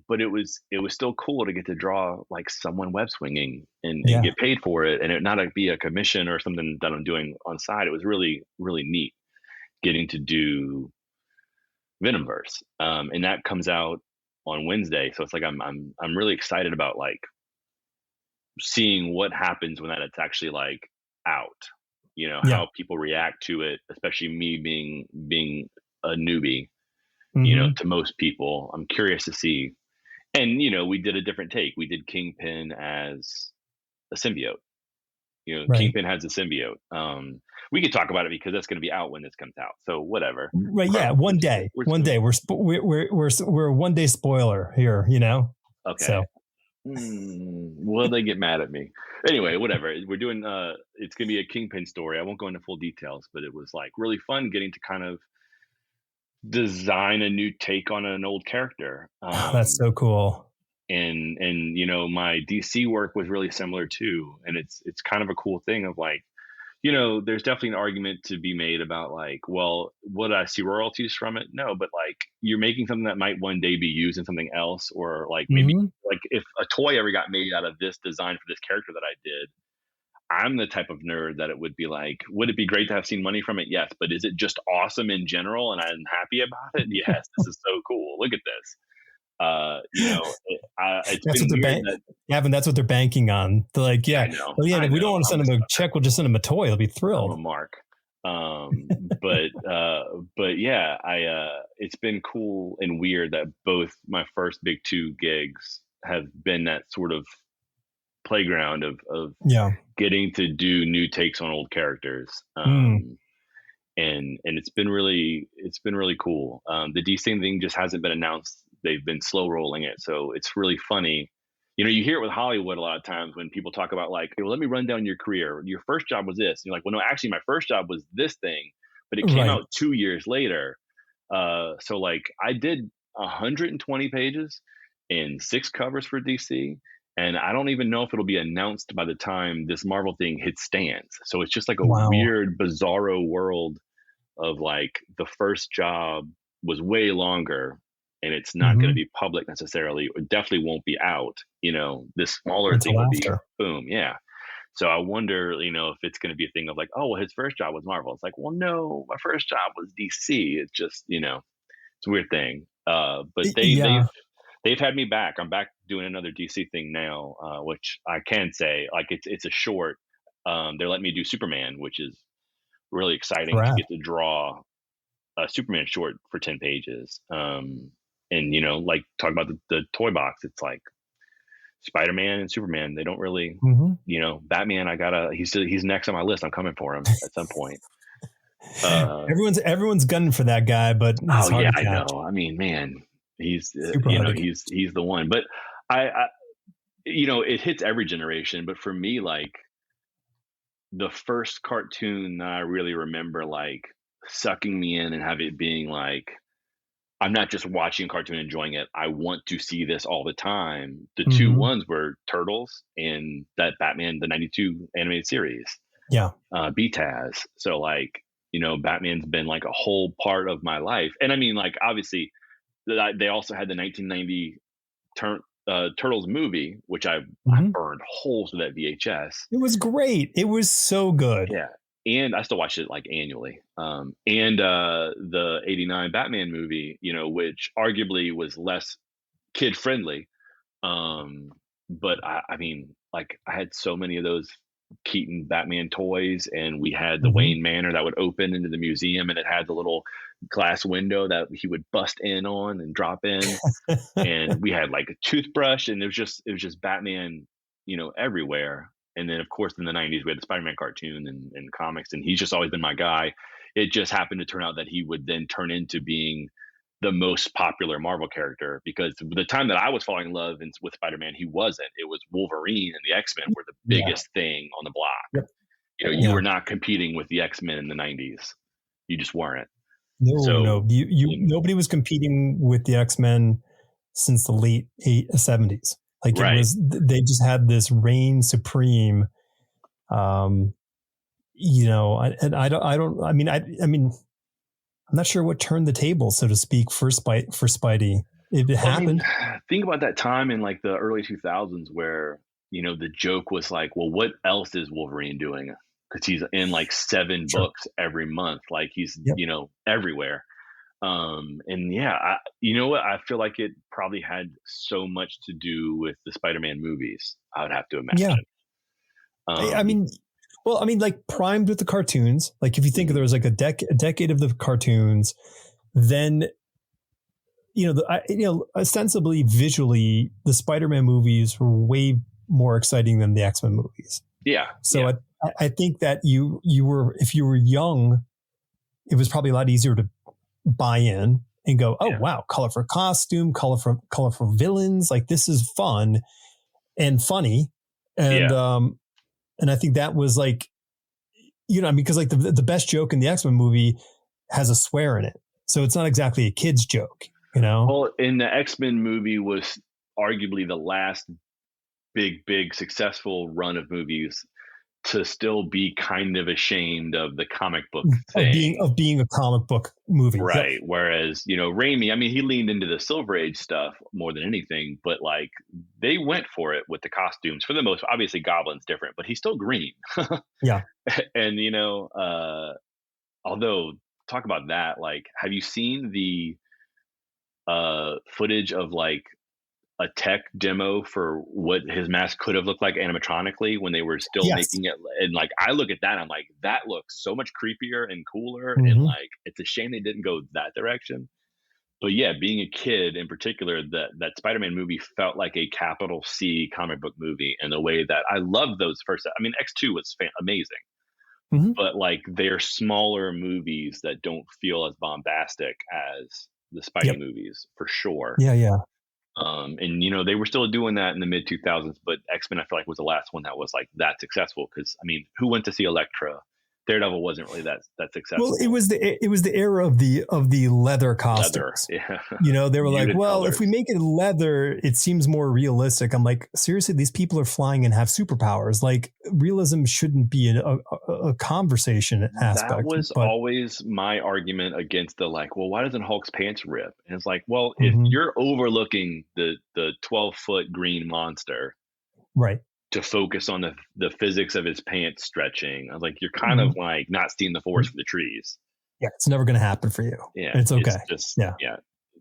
Speaker 1: But it was still cool to get to draw like someone web swinging and
Speaker 2: Yeah.
Speaker 1: get paid for it, and it not be a commission or something that I'm doing on side. It was really really neat getting to do Venomverse, and that comes out on Wednesday. So it's like I'm really excited about like seeing what happens when that it's actually like out.
Speaker 2: Yeah.
Speaker 1: How people react to it, especially me being a newbie.
Speaker 2: Mm-hmm.
Speaker 1: To most people, I'm curious to see. And we did a different take. We did Kingpin as a symbiote.
Speaker 2: Right.
Speaker 1: Kingpin has a symbiote. We could talk about it because that's going to be out when this comes out. So whatever.
Speaker 2: Right. Yeah. One day.
Speaker 1: We're just
Speaker 2: One
Speaker 1: gonna,
Speaker 2: day. We're a 1 day spoiler here.
Speaker 1: okay.
Speaker 2: So
Speaker 1: Will they get mad at me? Anyway, whatever. We're doing. It's gonna be a Kingpin story. I won't go into full details, but it was like really fun getting to kind of design a new take on an old character.
Speaker 2: that's so cool.
Speaker 1: And my DC work was really similar too, and it's kind of a cool thing of like, there's definitely an argument to be made about like, well, would I see royalties from it? No, but like you're making something that might one day be used in something else, or like maybe
Speaker 2: Mm-hmm.
Speaker 1: like if a toy ever got made out of this design for this character that I did, I'm the type of nerd that it would be like, would it be great to have seen money from it? Yes, but is it just awesome in general and I'm happy about it? Yes, this is so cool. Look at this. It's
Speaker 2: That's what
Speaker 1: been
Speaker 2: they're
Speaker 1: weird that
Speaker 2: Gavin, that's what they're banking on. They're like,
Speaker 1: I
Speaker 2: yeah,
Speaker 1: know,
Speaker 2: well, yeah.
Speaker 1: I
Speaker 2: If we don't
Speaker 1: know.
Speaker 2: want to
Speaker 1: I'm
Speaker 2: send
Speaker 1: a
Speaker 2: them a check, we'll just send them a toy. They'll be
Speaker 1: I'm a
Speaker 2: thrilled.
Speaker 1: mark. But yeah, it's been cool and weird that both my first big two gigs have been that sort of playground of
Speaker 2: Yeah.
Speaker 1: getting to do new takes on old characters.
Speaker 2: Mm.
Speaker 1: And it's been really cool. The DC thing just hasn't been announced. They've been slow rolling it, so it's really funny. You hear it with Hollywood a lot of times when people talk about like, hey, well, let me run down your career. Your first job was this. And you're like, well, no, actually, my first job was this thing, but it came
Speaker 2: Right.
Speaker 1: out 2 years later. So like, I did 120 pages and 6 covers for DC, and I don't even know if it'll be announced by the time this Marvel thing hits stands. So it's just like a
Speaker 2: Wow.
Speaker 1: weird, bizarro world of like the first job was way longer and it's not going to
Speaker 2: Mm-hmm.
Speaker 1: be public necessarily. It definitely won't be out. This smaller thing
Speaker 2: Until
Speaker 1: will be
Speaker 2: after.
Speaker 1: boom. Yeah. So I wonder, if it's going to be a thing of like, oh, well, his first job was Marvel. It's like, well, no, my first job was DC. It's just, it's a weird thing. But
Speaker 2: Yeah.
Speaker 1: they've had me back. I'm back doing another DC thing now, which I can say like it's a short. They're letting me do Superman, which is really exciting to
Speaker 2: Correct.
Speaker 1: get to draw a Superman short for 10 pages. And like talk about the toy box. It's like Spider-Man and Superman. They don't really,
Speaker 2: Mm-hmm.
Speaker 1: Batman. He's next on my list. I'm coming for him at some point. Uh,
Speaker 2: Everyone's gunning for that guy, but he's
Speaker 1: oh
Speaker 2: hard
Speaker 1: yeah,
Speaker 2: to
Speaker 1: I
Speaker 2: catch.
Speaker 1: know. I mean, man, he's,
Speaker 2: Super hard to catch.
Speaker 1: he's the one, but I it hits every generation, but for me, like the first cartoon that I really remember like sucking me in and have it being like, I'm not just watching a cartoon enjoying it. I want to see this all the time. The two
Speaker 2: Mm-hmm.
Speaker 1: ones were Turtles and that Batman the '92 animated series,
Speaker 2: Yeah.
Speaker 1: BTAS. So like, Batman's been like a whole part of my life. And I mean, like, obviously, they also had the 1990 Turtles movie, which I
Speaker 2: Mhm.
Speaker 1: burned holes with that VHS.
Speaker 2: It was great. It was so good.
Speaker 1: Yeah. And I still watch it like annually. And the 89 Batman movie, which arguably was less kid friendly. Um, but I mean, like, I had so many of those Keaton Batman toys, and we had the
Speaker 2: Mhm.
Speaker 1: Wayne Manor that would open into the museum, and it had the little glass window that he would bust in on and drop in. And we had like a toothbrush, and it was just Batman, everywhere. And then of course in the 90s we had the Spider-Man cartoon and comics, and he's just always been my guy. It just happened to turn out that he would then turn into being the most popular Marvel character, because the time that I was falling in love with Spider-Man, he wasn't. It was Wolverine and the X-Men were the
Speaker 2: Yeah.
Speaker 1: biggest thing on the block.
Speaker 2: Yep.
Speaker 1: You
Speaker 2: Yeah.
Speaker 1: were not competing with the X-Men in the 90s. You just weren't.
Speaker 2: No,
Speaker 1: So,
Speaker 2: no. Nobody was competing with the X-Men since the late 70s. Like it
Speaker 1: right.
Speaker 2: was, they just had this reign supreme. Um, I mean, I'm not sure what turned the table, so to speak, for Spidey. It
Speaker 1: Well, I mean,
Speaker 2: happened.
Speaker 1: think about that time in like the early 2000s where, the joke was like, well, what else is Wolverine doing? Because he's in like seven
Speaker 2: Sure.
Speaker 1: books every month. Like he's,
Speaker 2: Yep.
Speaker 1: everywhere. And yeah, you know what? I feel like it probably had so much to do with the Spider-Man movies, I would have to
Speaker 2: Yeah.
Speaker 1: imagine.
Speaker 2: I
Speaker 1: Be-
Speaker 2: mean, well, I mean, like primed with the cartoons. Like if you think there was like a decade of the cartoons, then ostensibly visually, the Spider-Man movies were way more exciting than the X-Men movies.
Speaker 1: yeah.
Speaker 2: So
Speaker 1: Yeah.
Speaker 2: I think that you were, if you were young, it was probably a lot easier to buy in and go, oh
Speaker 1: Yeah.
Speaker 2: wow, colorful costume, colorful villains, like this is fun and funny, and
Speaker 1: Yeah.
Speaker 2: and I think that was like, because like the best joke in the X-Men movie has a swear in it, so it's not exactly a kid's joke.
Speaker 1: Well, in the X-Men movie was arguably the last big successful run of movies to still be kind of ashamed of the comic book thing.
Speaker 2: Of being a comic book movie. Yep.
Speaker 1: Right. Whereas, Raimi, I mean, he leaned into the Silver Age stuff more than anything, but like they went for it with the costumes for the most. Obviously, Goblin's different, but he's still green.
Speaker 2: Yeah.
Speaker 1: And, although talk about that, like, have you seen the footage of like a tech demo for what his mask could have looked like animatronically when they were still
Speaker 2: Yes.
Speaker 1: making it? And like I look at that and I'm like, that looks so much creepier and cooler, and
Speaker 2: Mm-hmm.
Speaker 1: like it's a shame they didn't go that direction. But yeah, being a kid in particular, that Spider-Man movie felt like a capital C comic book movie in the way that I loved those first. I mean, X2 was amazing,
Speaker 2: Mm-hmm.
Speaker 1: but like they're smaller movies that don't feel as bombastic as the Spidey
Speaker 2: Yep.
Speaker 1: movies for sure.
Speaker 2: Yeah.
Speaker 1: And they were still doing that in the mid 2000s, but X-Men I feel like was the last one that was like that successful. Because I mean, who went to see Elektra? Daredevil wasn't really that successful.
Speaker 2: Well, it was the era of the leather costumes.
Speaker 1: Leather, yeah.
Speaker 2: They were like, well,
Speaker 1: colors.
Speaker 2: if we make it leather, it seems more realistic. I'm like, seriously, these people are flying and have superpowers. Like, realism shouldn't be a conversation aspect.
Speaker 1: That was always my argument against the like, well, why doesn't Hulk's pants rip? And it's like, well, if you're overlooking the 12-foot green monster,
Speaker 2: right,
Speaker 1: to focus on the physics of his pants stretching, I was like, you're kind of like not seeing the forest for the trees.
Speaker 2: Yeah, it's never going to happen for you.
Speaker 1: Yeah,
Speaker 2: and it's okay.
Speaker 1: It's just, yeah.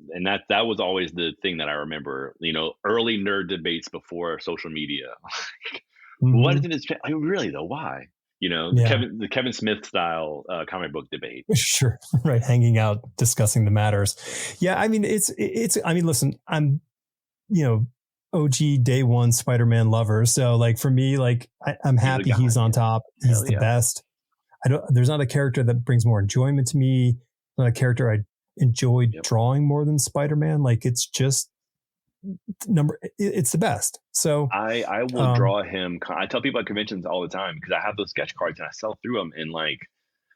Speaker 1: And that was always the thing that I remember. Early nerd debates before social media. What isn't his? I mean, really though, why? The Kevin Smith style comic book debate.
Speaker 2: Sure, right. Hanging out, discussing the matters. Yeah, I mean, it's. I mean, listen, I'm, OG day one Spider-Man lover. So like for me, like I'm happy he's on top. He's the best. There's not a character that brings more enjoyment to me. Not a character I enjoyed drawing more than Spider-Man. Like it's just it's the best. So
Speaker 1: I will draw him. I tell people at conventions all the time because I have those sketch cards and I sell through them, and like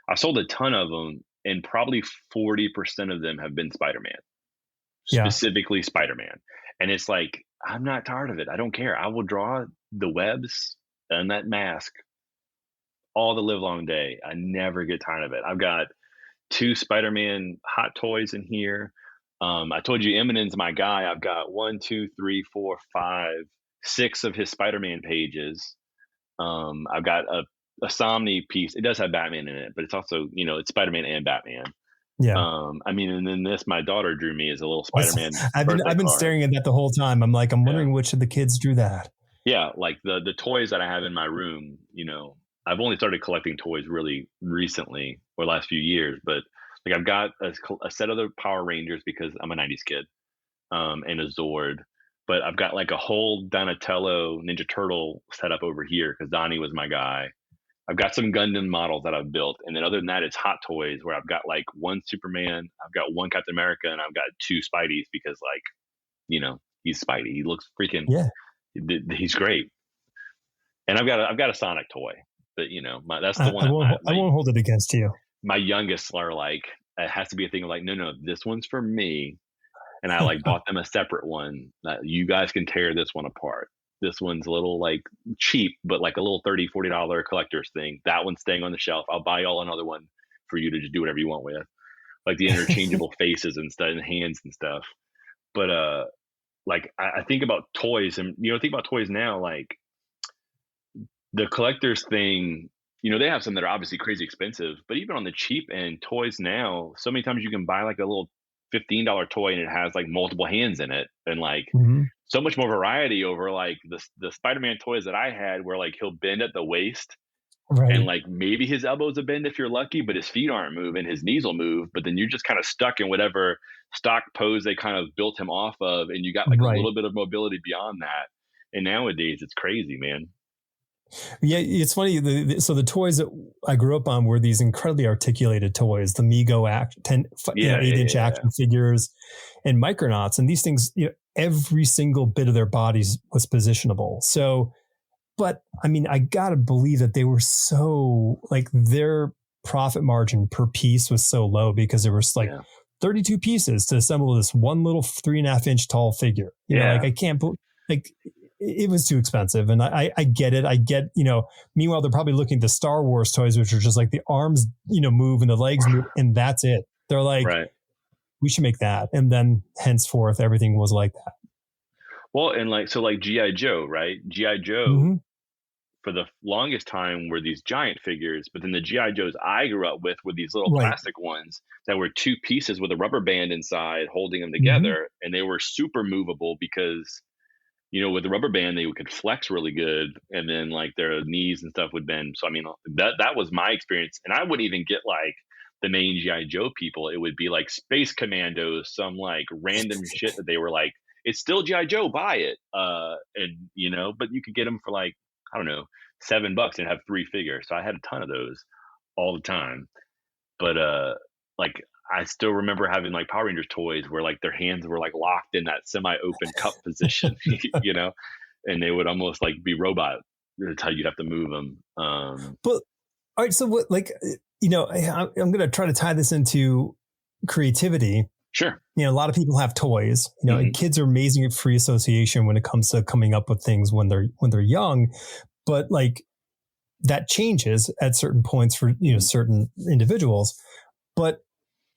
Speaker 1: I've sold a ton of them, and probably 40% of them have been Spider-Man, specifically Spider-Man. And it's like, I'm not tired of it. I don't care. I will draw the webs and that mask all the live long day. I never get tired of it. I've got two Spider-Man hot toys in here. I told you Eminem's my guy. I've got one, two, three, four, five, six of his Spider-Man pages. I've got a Somni piece. It does have Batman in it, but it's also, it's Spider-Man and Batman.
Speaker 2: Yeah.
Speaker 1: I mean, and then this my daughter drew me as a little Spider-Man
Speaker 2: I've
Speaker 1: birthday
Speaker 2: been
Speaker 1: card.
Speaker 2: staring at that the whole time. I'm wondering which of the kids drew that.
Speaker 1: Yeah, like the toys that I have in my room, I've only started collecting toys really recently or last few years, but like I've got a set of the Power Rangers because I'm a 90s kid, and a Zord, but I've got like a whole Donatello Ninja Turtle setup over here because Donnie was my guy. I've got some Gundam models that I've built, and then other than that, it's Hot Toys where I've got like one Superman, I've got one Captain America, and I've got two Spideys because he's Spidey. He looks freaking he's great. And I've got a Sonic toy, but that's the one.
Speaker 2: I won't hold it against you.
Speaker 1: My youngest are like, it has to be a thing of like, no, this one's for me, and I like bought them a separate one that you guys can tear this one apart. This one's a little like cheap, but like a little $30-$40 collector's thing. That one's staying on the shelf. I'll buy y'all another one for you to just do whatever you want with, like the interchangeable faces and stuff and hands and stuff. But like I think about toys, and think about toys now, like the collector's thing. They have some that are obviously crazy expensive, but even on the cheap end, toys now, so many times you can buy like a little $15 toy and it has like multiple hands in it, and like so much more variety over like the Spider-Man toys that I had, where like he'll bend at the waist,
Speaker 2: right,
Speaker 1: and like maybe his elbows will bend if you're lucky, but his feet aren't moving, his knees will move, but then you're just kind of stuck in whatever stock pose they kind of built him off of, and you got like a little bit of mobility beyond that. And nowadays it's crazy, man.
Speaker 2: Yeah, it's funny. So the toys that I grew up on were these incredibly articulated toys, the Mego 8-inch action figures and Micronauts. And these things, every single bit of their bodies was positionable. So, but I mean, I got to believe that they were so, like, their profit margin per piece was so low because there was like 32 pieces to assemble this one little 3.5-inch tall figure. You know, like I can't, like, it was too expensive. And I get it. I get, meanwhile, they're probably looking at the Star Wars toys, which are just like the arms, move and the legs move, and that's it. They're like, we should make that. And then henceforth, everything was like that.
Speaker 1: Well, and like, so like G.I. Joe, right? G.I. Joe for the longest time were these giant figures, but then the G.I. Joes I grew up with were these little plastic ones that were two pieces with a rubber band inside holding them together. And they were super movable because, with the rubber band, they could flex really good, and then like their knees and stuff would bend. So I mean, that was my experience, and I wouldn't even get like the main G.I. Joe people. It would be like Space Commandos, some like random shit that they were like, it's still G.I. Joe, buy it, and but you could get them for like, I don't know, $7 and have 3 figures. So I had a ton of those all the time, but like I still remember having like Power Rangers toys where like their hands were like locked in that semi-open cup position, and they would almost like be robot. That's how you'd have to move them.
Speaker 2: But all right, so what, like, I'm going to try to tie this into creativity.
Speaker 1: Sure.
Speaker 2: A lot of people have toys, and kids are amazing at free association when it comes to coming up with things when they're young, but like that changes at certain points for, certain individuals. But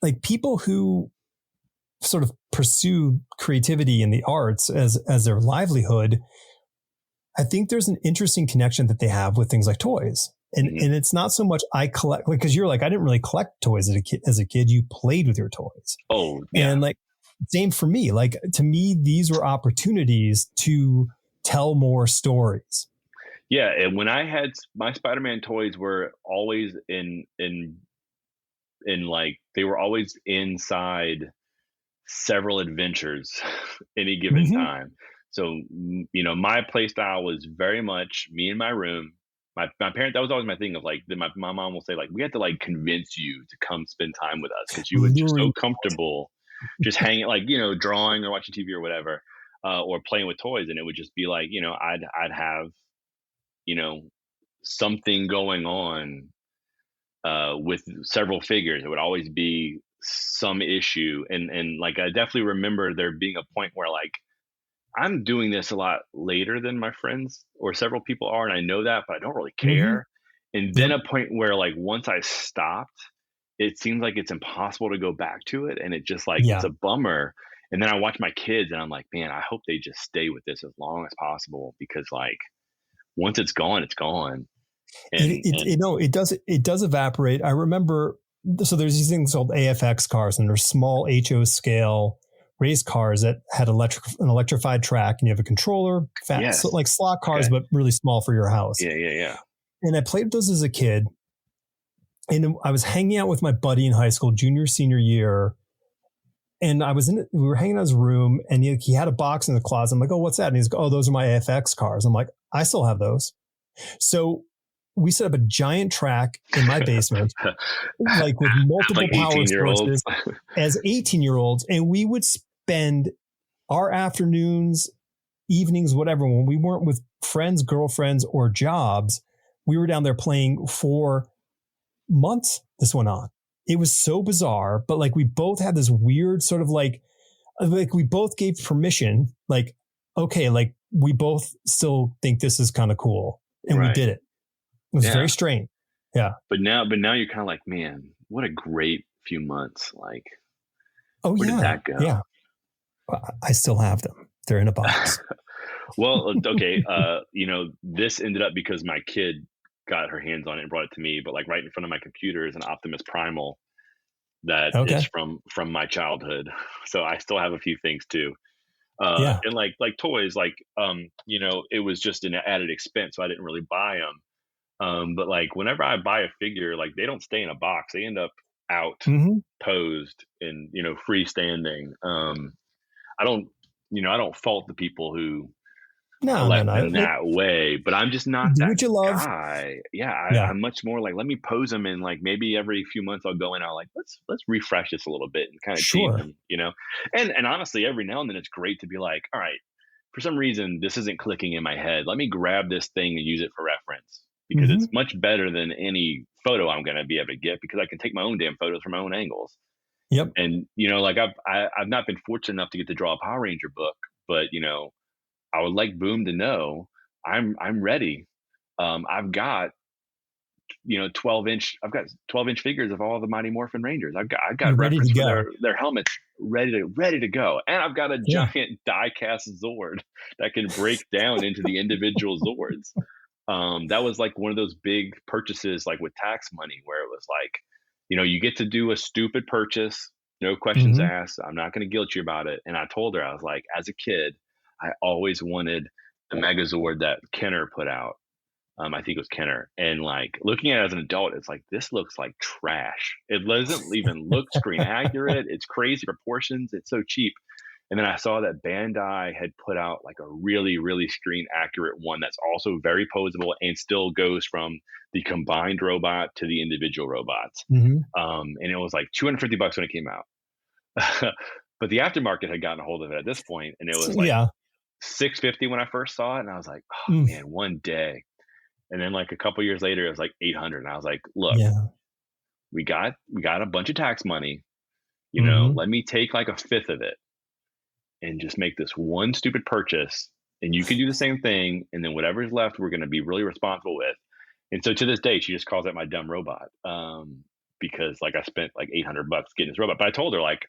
Speaker 2: like people who sort of pursue creativity in the arts as their livelihood, I think there's an interesting connection that they have with things like toys. And it's not so much I collect, like, cause you're like, I didn't really collect toys as a kid. You played with your toys.
Speaker 1: Oh, yeah.
Speaker 2: And like, same for me. Like, to me, these were opportunities to tell more stories.
Speaker 1: Yeah. And when I had my Spider-Man toys were always in like, they were always inside several adventures any given time. So, my play style was very much me in my room. My parents, that was always my thing of like, my mom will say like, we have to like convince you to come spend time with us because you were just so comfortable just hanging, like, drawing or watching TV or whatever, or playing with toys. And it would just be like, I'd have, something going on with several figures. It would always be some issue. And like, I definitely remember there being a point where like, I'm doing this a lot later than my friends or several people are. And I know that, but I don't really care. And then
Speaker 2: Yep.
Speaker 1: a point where like once I stopped, it seems like it's impossible to go back to it, and it just like it's
Speaker 2: Yeah.
Speaker 1: a bummer. And then I watch my kids, and I'm like, man, I hope they just stay with this as long as possible because like once it's gone, it's gone. And
Speaker 2: It does evaporate. I remember, so there's these things called AFX cars, and they're small HO scale race cars that had an electrified track, and you have a controller, so
Speaker 1: yes,
Speaker 2: like slot cars,
Speaker 1: okay,
Speaker 2: but really small for your house.
Speaker 1: yeah.
Speaker 2: And I played with those as a kid, and I was hanging out with my buddy in high school, junior, senior year. And we were hanging out in his room, and he had a box in the closet. I'm like, oh, what's that? And he's like, oh, those are my AFX cars. I'm like, I still have those. So we set up a giant track in my basement, like with multiple
Speaker 1: Like
Speaker 2: power
Speaker 1: 18-year-olds.
Speaker 2: sources as 18-year-olds. And we would spend our afternoons, evenings, whatever, when we weren't with friends, girlfriends, or jobs, we were down there playing for months. This went on. It was so bizarre, but like we both had this weird sort of like we both gave permission, like, okay, like we both still think this is kind of cool. And we
Speaker 1: Right.
Speaker 2: did it. It was very strange. Yeah.
Speaker 1: But now you're kind of like, man, what a great few months. Like,
Speaker 2: Oh,
Speaker 1: where
Speaker 2: yeah.
Speaker 1: did that go?
Speaker 2: Yeah. I still have them. They're in a box.
Speaker 1: Well, okay. This ended up because my kid got her hands on it and brought it to me, but like right in front of my computer is an Optimus Primal that is from my childhood. So I still have a few things too. And like toys, like, it was just an added expense. So I didn't really buy them. But like whenever I buy a figure, like they don't stay in a box. They end up out, posed and, freestanding. I don't fault the people who collect them that way, but I'm just not that guy. Yeah, I'm much more like, let me pose them, and like maybe every few months I'll go in. I'll like, let's refresh this a little bit and kind of change them, And honestly, every now and then it's great to be like, all right, for some reason this isn't clicking in my head. Let me grab this thing and use it for reference because it's much better than any photo I'm going to be able to get because I can take my own damn photos from my own angles.
Speaker 2: Yep.
Speaker 1: And like I've not been fortunate enough to get to draw a Power Ranger book, but I would like Boom to know I'm ready. I've got 12-inch. I've got 12-inch figures of all the Mighty Morphin Rangers. I've got reference for their helmets ready to go, and I've got a giant die-cast Zord that can break down into the individual Zords. That was like one of those big purchases, like with tax money, where it was like, you get to do a stupid purchase, no questions asked. I'm not going to guilt you about it. And I told her, I was like, as a kid, I always wanted the Megazord that Kenner put out. I think it was Kenner. And like looking at it as an adult, it's like, this looks like trash. It doesn't even look screen accurate. It's crazy proportions. It's so cheap. And then I saw that Bandai had put out like a really, really screen accurate one that's also very posable and still goes from the combined robot to the individual robots. And it was like $250 when it came out. But the aftermarket had gotten a hold of it at this point, and it was like $650 when I first saw it, and I was like, oh man, one day. And then like a couple years later, it was like $800, and I was like, look, we got a bunch of tax money, let me take like a fifth of it and just make this one stupid purchase, and you can do the same thing, and then whatever's left, we're going to be really responsible with. And so to this day, she just calls it my dumb robot, because like I spent like $800 getting this robot, but I told her like,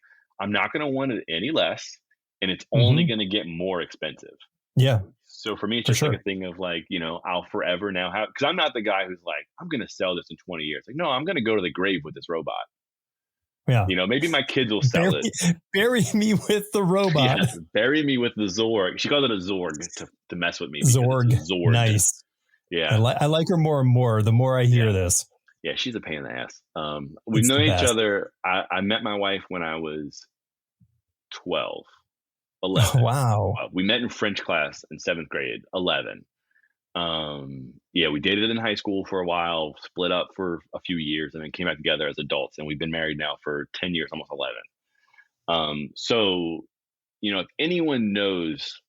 Speaker 1: I'm not going to want it any less, and it's only going to get more expensive.
Speaker 2: Yeah.
Speaker 1: So for me, it's just like a thing of like, I'll forever now have, because I'm not the guy who's like, I'm going to sell this in 20 years. Like, no, I'm going to go to the grave with this robot.
Speaker 2: Yeah.
Speaker 1: Maybe my kids will sell it.
Speaker 2: Bury me with the robot.
Speaker 1: Yes, bury me with the Zorg. She calls it a Zorg to mess with me.
Speaker 2: Zorg. Nice.
Speaker 1: Yeah.
Speaker 2: I like her more and more the more I hear this.
Speaker 1: Yeah, she's a pain in the ass. We've known each other. I met my wife when I was 12, 11.
Speaker 2: Oh, wow.
Speaker 1: We met in French class in 7th grade, 11. We dated in high school for a while, split up for a few years, and then came back together as adults. And we've been married now for 10 years, almost 11. So, if anyone knows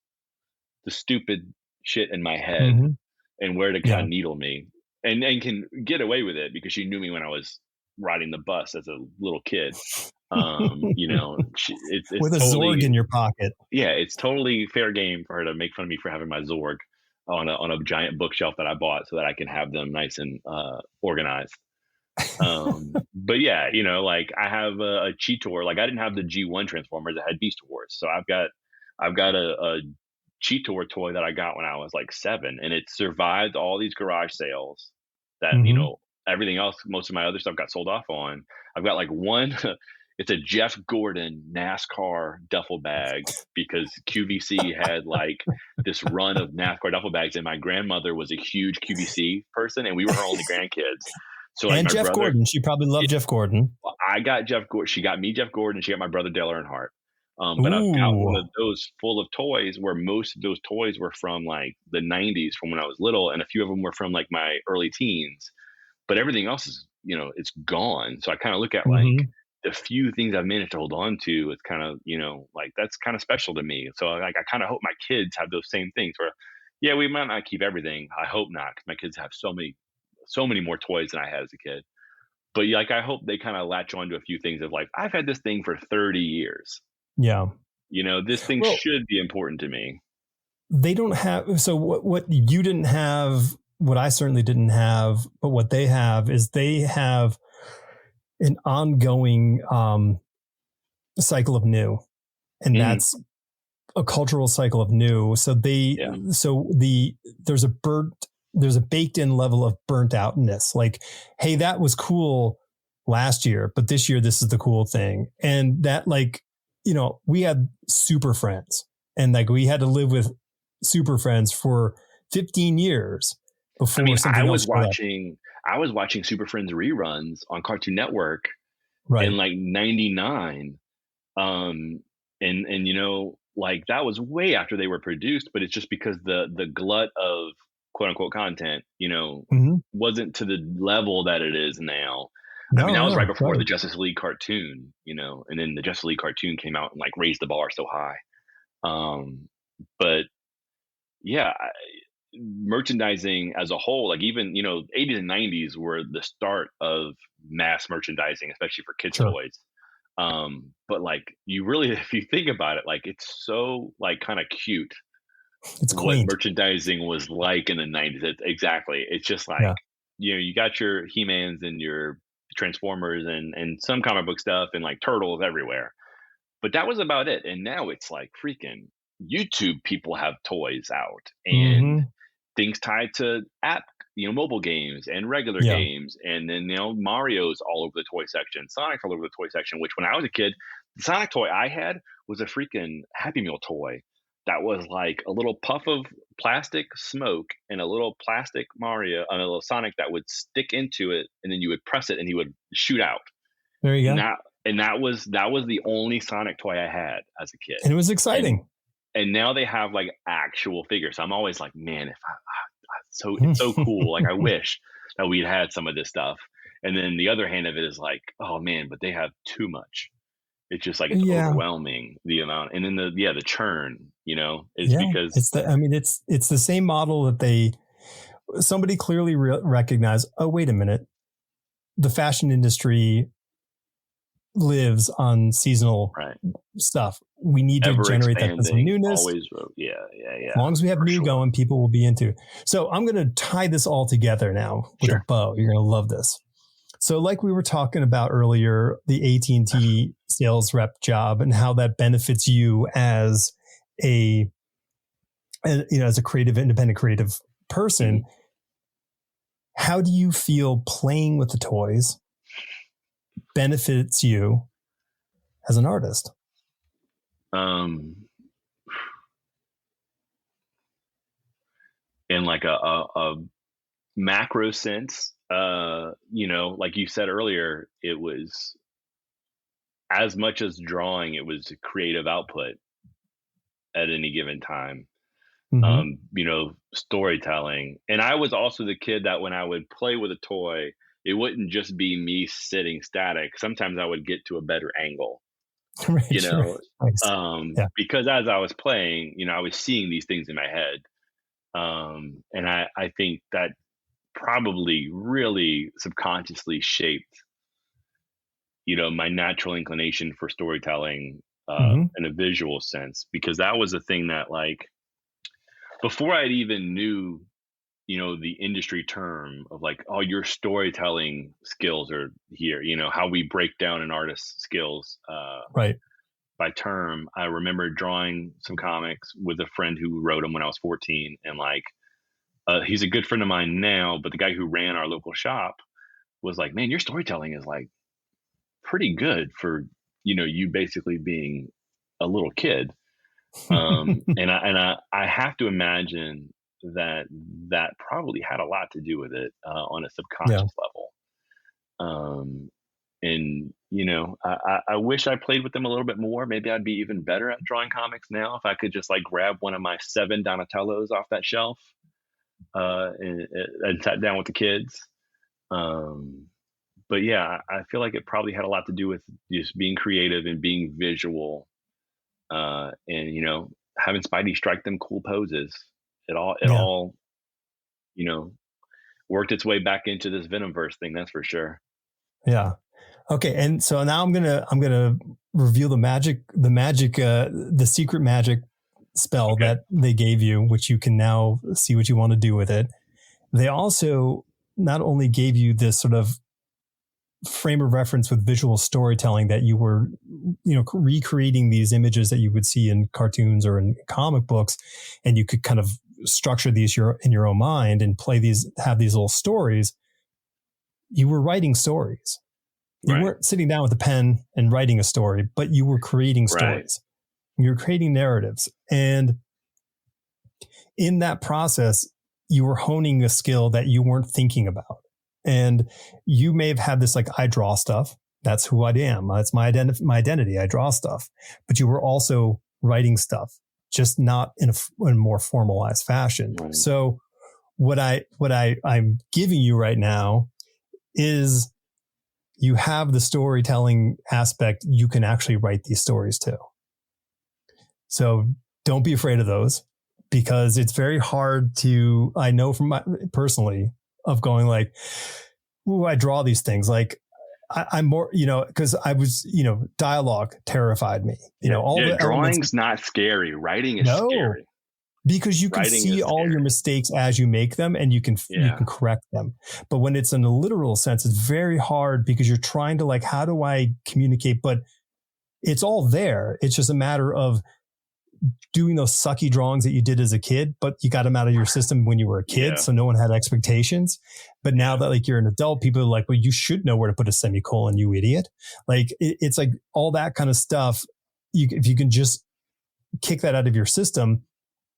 Speaker 1: the stupid shit in my head and where to kind of needle me, and can get away with it because she knew me when I was riding the bus as a little kid. It's
Speaker 2: with a
Speaker 1: totally,
Speaker 2: Zorg in your pocket.
Speaker 1: Yeah, it's totally fair game for her to make fun of me for having my Zorg. on a giant bookshelf that I bought so that I can have them nice and organized. But yeah, like I have a Cheetor. Like I didn't have the G1 Transformers; I had Beast Wars. So I've got a Cheetor toy that I got when I was like 7, and it survived all these garage sales. That
Speaker 2: Mm-hmm.
Speaker 1: everything else, most of my other stuff got sold off on. I've got like one. It's a Jeff Gordon NASCAR duffel bag because QVC had like this run of NASCAR duffel bags, and my grandmother was a huge QVC person, and we were her only grandkids. So like
Speaker 2: And
Speaker 1: my
Speaker 2: Jeff
Speaker 1: brother,
Speaker 2: Gordon. She probably loved Jeff Gordon.
Speaker 1: I got Jeff Gordon. She got me Jeff Gordon. She got my brother Dale Earnhardt. But I've got one
Speaker 2: Ooh.
Speaker 1: of those full of toys where most of those toys were from like the 90s from when I was little, and a few of them were from like my early teens. But everything else is, it's gone. So I kind of look at like
Speaker 2: Mm-hmm.
Speaker 1: the few things I've managed to hold on to. It's kind of, like that's kind of special to me. So like I kind of hope my kids have those same things where, yeah, we might not keep everything. I hope not, because my kids have so many more toys than I had as a kid. But like, I hope they kind of latch on to a few things of like, I've had this thing for 30 years.
Speaker 2: Yeah.
Speaker 1: This thing
Speaker 2: Well,
Speaker 1: should be important to me.
Speaker 2: they don't have. So what you didn't have, what I certainly didn't have, but what they have is they have an ongoing cycle of new, and that's a cultural cycle of new. So
Speaker 1: Yeah.
Speaker 2: there's a baked in level of burnt outness. Like, hey, that was cool last year, but this year this is the cool thing. And that, like, we had Super Friends, and like we had to live with Super Friends for 15 years before something else showed up.
Speaker 1: I was watching Super Friends reruns on Cartoon Network in
Speaker 2: Right.
Speaker 1: like 99. And like that was way after they were produced, but it's just because the glut of quote unquote content,
Speaker 2: Mm-hmm.
Speaker 1: wasn't to the level that it is now. I mean, that was right
Speaker 2: No,
Speaker 1: before
Speaker 2: right.
Speaker 1: the Justice League cartoon, and then the Justice League cartoon came out and like raised the bar so high. But yeah, merchandising as a whole, like even 80s and 90s were the start of mass merchandising, especially for kids
Speaker 2: Sure.
Speaker 1: toys. But like you really, if you think about it, like it's so like kind of cute
Speaker 2: It's
Speaker 1: what
Speaker 2: quaint.
Speaker 1: merchandising was like in the 90s. Exactly. It's just like,
Speaker 2: Yeah.
Speaker 1: you got your He-Mans and your Transformers and some comic book stuff and like turtles everywhere. But that was about it. And now it's like freaking YouTube people have toys out and
Speaker 2: Mm-hmm.
Speaker 1: things tied to mobile games and regular
Speaker 2: Yeah.
Speaker 1: games. And then, Mario's all over the toy section, Sonic's all over the toy section, which when I was a kid, the Sonic toy I had was a freaking Happy Meal toy that was like a little puff of plastic smoke and a little plastic Mario and a little Sonic that would stick into it, and then you would press it and he would shoot out.
Speaker 2: There you
Speaker 1: And
Speaker 2: go.
Speaker 1: that was the only Sonic toy I had as a kid.
Speaker 2: And it was
Speaker 1: And
Speaker 2: exciting.
Speaker 1: and now they have like actual figures. So I'm always like, man, if it's so cool. Like I wish that we'd had some of this stuff. And then the other hand of it is like, oh man, but they have too much. It's just like it's
Speaker 2: Yeah.
Speaker 1: overwhelming the amount. And then the churn, is
Speaker 2: Yeah.
Speaker 1: because
Speaker 2: It's the same model that somebody clearly recognized. Oh, wait a minute. The fashion industry lives on seasonal
Speaker 1: right.
Speaker 2: stuff. We need to
Speaker 1: Ever
Speaker 2: generate that sense of
Speaker 1: expanding,
Speaker 2: newness.
Speaker 1: always, yeah.
Speaker 2: As long as we have
Speaker 1: for
Speaker 2: new
Speaker 1: sure.
Speaker 2: going, people will be into. So I'm going to tie this all together now with a
Speaker 1: Sure.
Speaker 2: bow. You're going to love this. So like we were talking about earlier, the AT&T sales rep job and how that benefits you as a independent creative person. Mm-hmm. How do you feel playing with the toys benefits you as an artist?
Speaker 1: In like a macro sense, like you said earlier, it was as much as drawing, it was creative output at any given time. Mm-hmm. Storytelling. And I was also the kid that when I would play with a toy, it wouldn't just be me sitting static. Sometimes I would get to a better angle,
Speaker 2: right, sure. Nice.
Speaker 1: Because as I was playing, I was seeing these things in my head. And I think that probably really subconsciously shaped, my natural inclination for storytelling in a visual sense, because that was the thing that like before I'd even knew, the industry term of like, oh, your storytelling skills are here, how we break down an artist's skills
Speaker 2: Right.
Speaker 1: by term. I remember drawing some comics with a friend who wrote them when I was 14. And like, he's a good friend of mine now, but the guy who ran our local shop was like, man, your storytelling is like pretty good for, you basically being a little kid. And I have to imagine that probably had a lot to do with it on a subconscious level. And I wish I played with them a little bit more. Maybe I'd be even better at drawing comics now if I could just like grab one of my 7 Donatellos off that shelf and sat down with the kids. But yeah, I feel like it probably had a lot to do with just being creative and being visual, and having Spidey strike them cool poses. It all worked its way back into this Venomverse thing. That's for sure.
Speaker 2: Yeah. Okay. And so now I'm gonna reveal the secret magic spell that they gave you, which you can now see what you want to do with it. They also not only gave you this sort of frame of reference with visual storytelling that you were, recreating these images that you would see in cartoons or in comic books, and you could kind of structure these in your own mind and have these little stories. You were writing stories. You weren't sitting down with a pen and writing a story, but you were creating stories. Right. You're creating narratives. And in that process, you were honing a skill that you weren't thinking about. And you may have had this, like, I draw stuff. That's who I am. That's my identity. I draw stuff. But you were also writing stuff, just not in a more formalized fashion. Right. So what I'm giving you right now is you have the storytelling aspect. You can actually write these stories too. So don't be afraid of those, because it's very hard to, I know from personally, of going like, ooh, I draw these things. Like I'm more, because I was, dialogue terrified me. All the
Speaker 1: drawing's not scary. Writing is scary.
Speaker 2: Because you can see all your mistakes as you make them, and you can correct them. But when it's in a literal sense, it's very hard, because you're trying to, like, how do I communicate? But it's all there. It's just a matter of doing those sucky drawings that you did as a kid, but you got them out of your system when you were a kid. So no one had expectations. But now that, like, you're an adult, people are like, well, you should know where to put a semicolon, you idiot. Like it's like all that kind of stuff. If you can just kick that out of your system,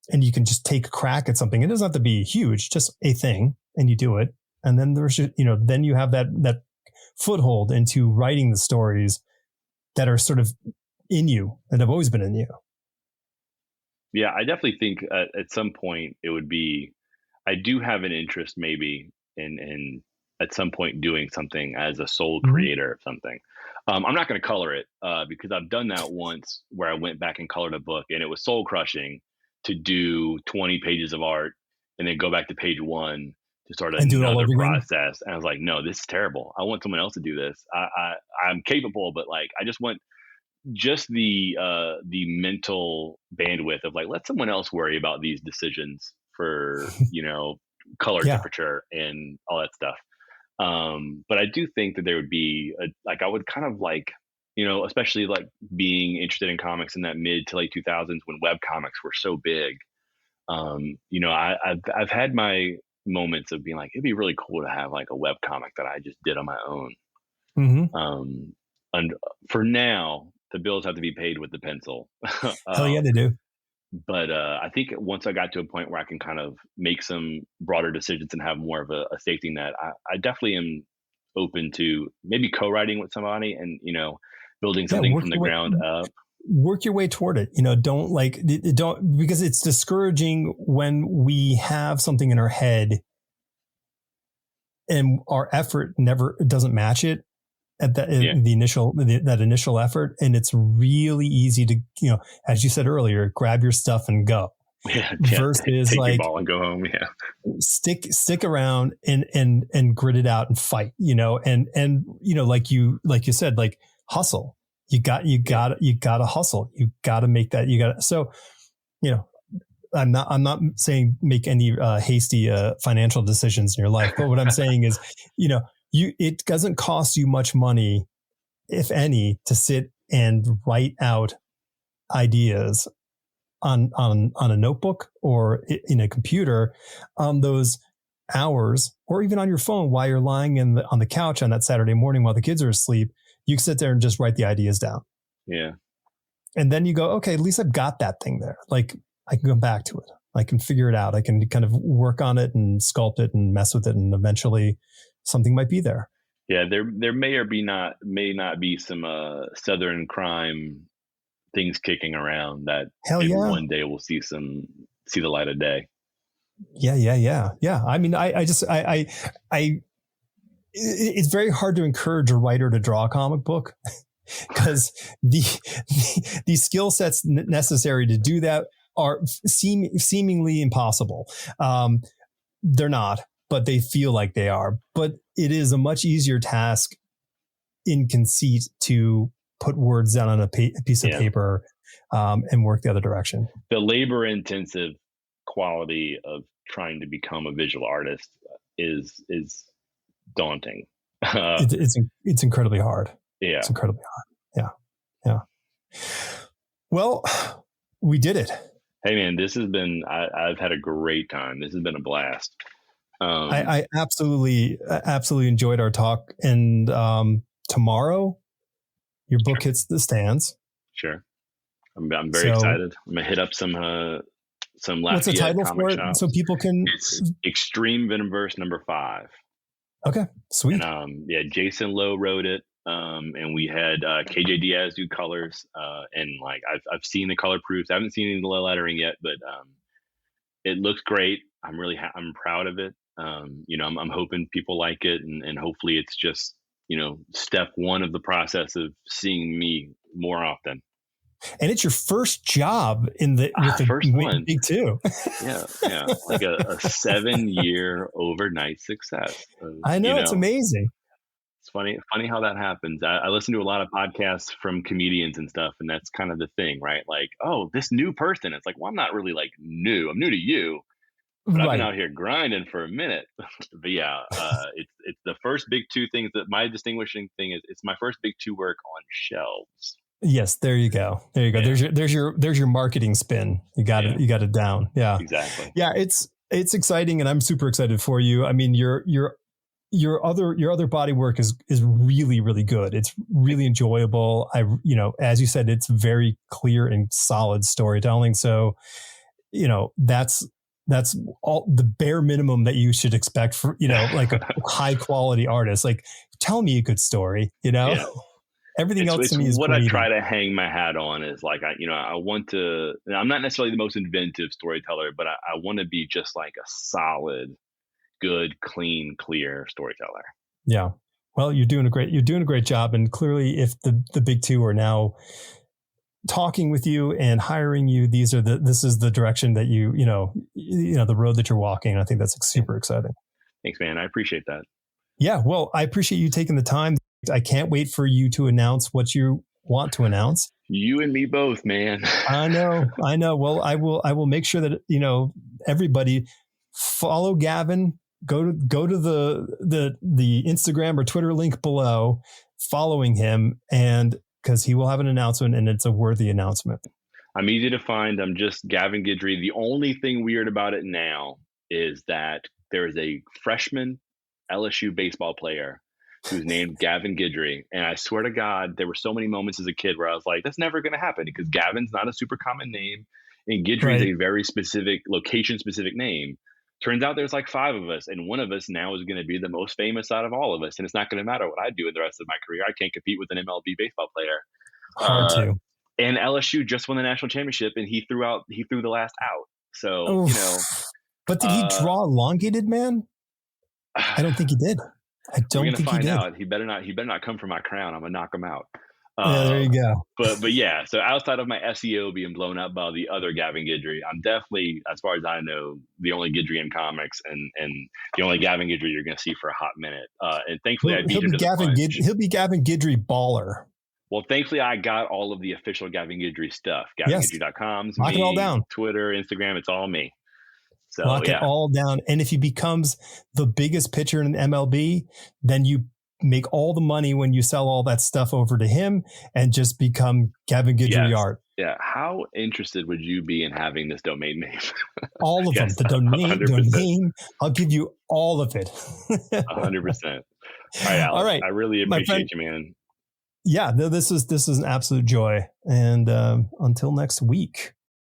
Speaker 2: and you can just take a crack at something. It doesn't have to be huge, just a thing, and you do it. And then there's, then you have that foothold into writing the stories that are sort of in you, that have always been in you.
Speaker 1: Yeah, I definitely think at some point it would be, I do have an interest maybe in at some point doing something as a sole creator of something. I'm not going to color it because I've done that once, where I went back and colored a book, and it was soul crushing to do 20 pages of art and then go back to page 1 to start another process. And I was like, no, this is terrible. I want someone else to do this. I'm capable, but like, I just want the mental bandwidth of like, let someone else worry about these decisions for, color temperature and all that stuff. But I do think that there would be I would kind of like, especially like being interested in comics in that mid to late 2000s when web comics were so big. I've had my moments of being like, it'd be really cool to have like a web comic that I just did on my own. And for now, the bills have to be paid with the pencil.
Speaker 2: Hell yeah, they do.
Speaker 1: But I think once I got to a point where I can kind of make some broader decisions and have more of a safety net, I definitely am open to maybe co-writing with somebody and, building something from the ground up.
Speaker 2: Work your way toward it. Don't because it's discouraging when we have something in our head and our effort doesn't match it at that initial effort. And it's really easy to, as you said earlier, grab your stuff and go. Versus
Speaker 1: take
Speaker 2: like
Speaker 1: your ball and go home. Yeah.
Speaker 2: Stick around and grit it out and fight, and like you said, like hustle. You got to hustle. You got to make that. So, I'm not saying make any hasty financial decisions in your life, but what I'm saying is, it doesn't cost you much money, if any, to sit and write out ideas on a notebook or in a computer on those hours, or even on your phone while you're lying on the couch on that Saturday morning while the kids are asleep. You can sit there and just write the ideas down.
Speaker 1: Yeah.
Speaker 2: And then you go, okay, at least I've got that thing there. Like I can go back to it. I can figure it out. I can kind of work on it and sculpt it and mess with it. And eventually something might be there.
Speaker 1: Yeah. There may not be some Southern crime things kicking around that one day we'll see the light of day.
Speaker 2: Yeah. I mean, it's very hard to encourage a writer to draw a comic book because the skill sets necessary to do that are seemingly impossible. They're not, but they feel like they are. But it is a much easier task in conceit to put words down on a piece of paper and work the other direction. The
Speaker 1: labor-intensive quality of trying to become a visual artist is daunting.
Speaker 2: It's incredibly hard.
Speaker 1: Yeah,
Speaker 2: it's incredibly hard. Yeah. Well, we did it.
Speaker 1: Hey man, this has been. I've had a great time. This has been a blast.
Speaker 2: I absolutely enjoyed our talk. And tomorrow, your book hits the stands.
Speaker 1: Sure, I'm very excited. I'm gonna hit up some Lafayette.
Speaker 2: What's the title for it, so people can?
Speaker 1: It's Extreme Venomverse #5.
Speaker 2: Okay, sweet.
Speaker 1: And, Jason Lowe wrote it, and we had KJ Diaz do colors, and like I've seen the color proofs. I haven't seen any of the lettering yet, but it looks great. I'm proud of it. I'm hoping people like it, and hopefully it's just step one of the process of seeing me more often.
Speaker 2: And it's your first job with the
Speaker 1: first one.
Speaker 2: Big Two.
Speaker 1: yeah, like a 7-year overnight success.
Speaker 2: I know, it's amazing.
Speaker 1: It's funny how that happens. I listen to a lot of podcasts from comedians and stuff, and that's kind of the thing, right? Like, oh, this new person. It's like, well, I'm not really like new. I'm new to you, but I've been out here grinding for a minute. But yeah, it's the first Big Two things that my distinguishing thing is. It's my first Big Two work on shelves.
Speaker 2: Yes, there you go. Yeah. There's your marketing spin. You got it down. Yeah,
Speaker 1: exactly.
Speaker 2: Yeah, it's exciting, and I'm super excited for you. I mean, your other body work is really, really good. It's really enjoyable. As you said, it's very clear and solid storytelling. So, that's all the bare minimum that you should expect for like a high quality artist. Like, tell me a good story. Yeah. Everything else to me is
Speaker 1: what I try to hang my hat on is like, I want to, I'm not necessarily the most inventive storyteller, but I want to be just like a solid, good, clean, clear storyteller.
Speaker 2: Yeah. Well, you're doing a great job. And clearly if the Big Two are now talking with you and hiring you, this is the direction that the road that you're walking. I think that's super exciting.
Speaker 1: Thanks, man. I appreciate that.
Speaker 2: Yeah. Well, I appreciate you taking the time. I can't wait for you to announce what you want to announce.
Speaker 1: You and me both, man.
Speaker 2: I know. Well, I will make sure that, everybody follow Gavin, go to the Instagram or Twitter link below, following him, and because he will have an announcement, and it's a worthy announcement.
Speaker 1: I'm easy to find. I'm just Gavin Guidry. The only thing weird about it now is that there is a freshman LSU baseball player who's named Gavin Guidry. And I swear to God, there were so many moments as a kid where I was like, that's never going to happen because Gavin's not a super common name. And Guidry is a very specific, location-specific name. Turns out there's like 5 of us, and one of us now is going to be the most famous out of all of us. And it's not going to matter what I do in the rest of my career. I can't compete with an MLB baseball player.
Speaker 2: Hard to.
Speaker 1: And LSU just won the national championship, and he threw the last out. So,
Speaker 2: Oof. But did he draw elongated, man? I don't think he did. I don't think he did. We're gonna find out.
Speaker 1: He better not come for my crown. I'm gonna knock him out.
Speaker 2: There you go.
Speaker 1: But yeah, so outside of my SEO being blown up by the other Gavin Guidry, I'm definitely, as far as I know, the only Guidry in comics, and the only Gavin Guidry you're going to see for a hot minute. And thankfully, I beat him to the punch.
Speaker 2: He'll be Gavin Guidry baller.
Speaker 1: Well, thankfully, I got all of the official Gavin Guidry stuff.
Speaker 2: Yes.
Speaker 1: GavinGuidry.com's
Speaker 2: Lock it all
Speaker 1: me,
Speaker 2: down.
Speaker 1: Twitter, Instagram, it's all me. So,
Speaker 2: Lock it all down. And if he becomes the biggest pitcher in MLB, then you make all the money when you sell all that stuff over to him and just become Gavin Guidry art.
Speaker 1: Yeah. How interested would you be in having this domain name?
Speaker 2: All of them. The domain. I'll give you all of it.
Speaker 1: 100%. All right, Alex.
Speaker 2: All right.
Speaker 1: I really appreciate you, man.
Speaker 2: Yeah, this is an absolute joy. And until next week.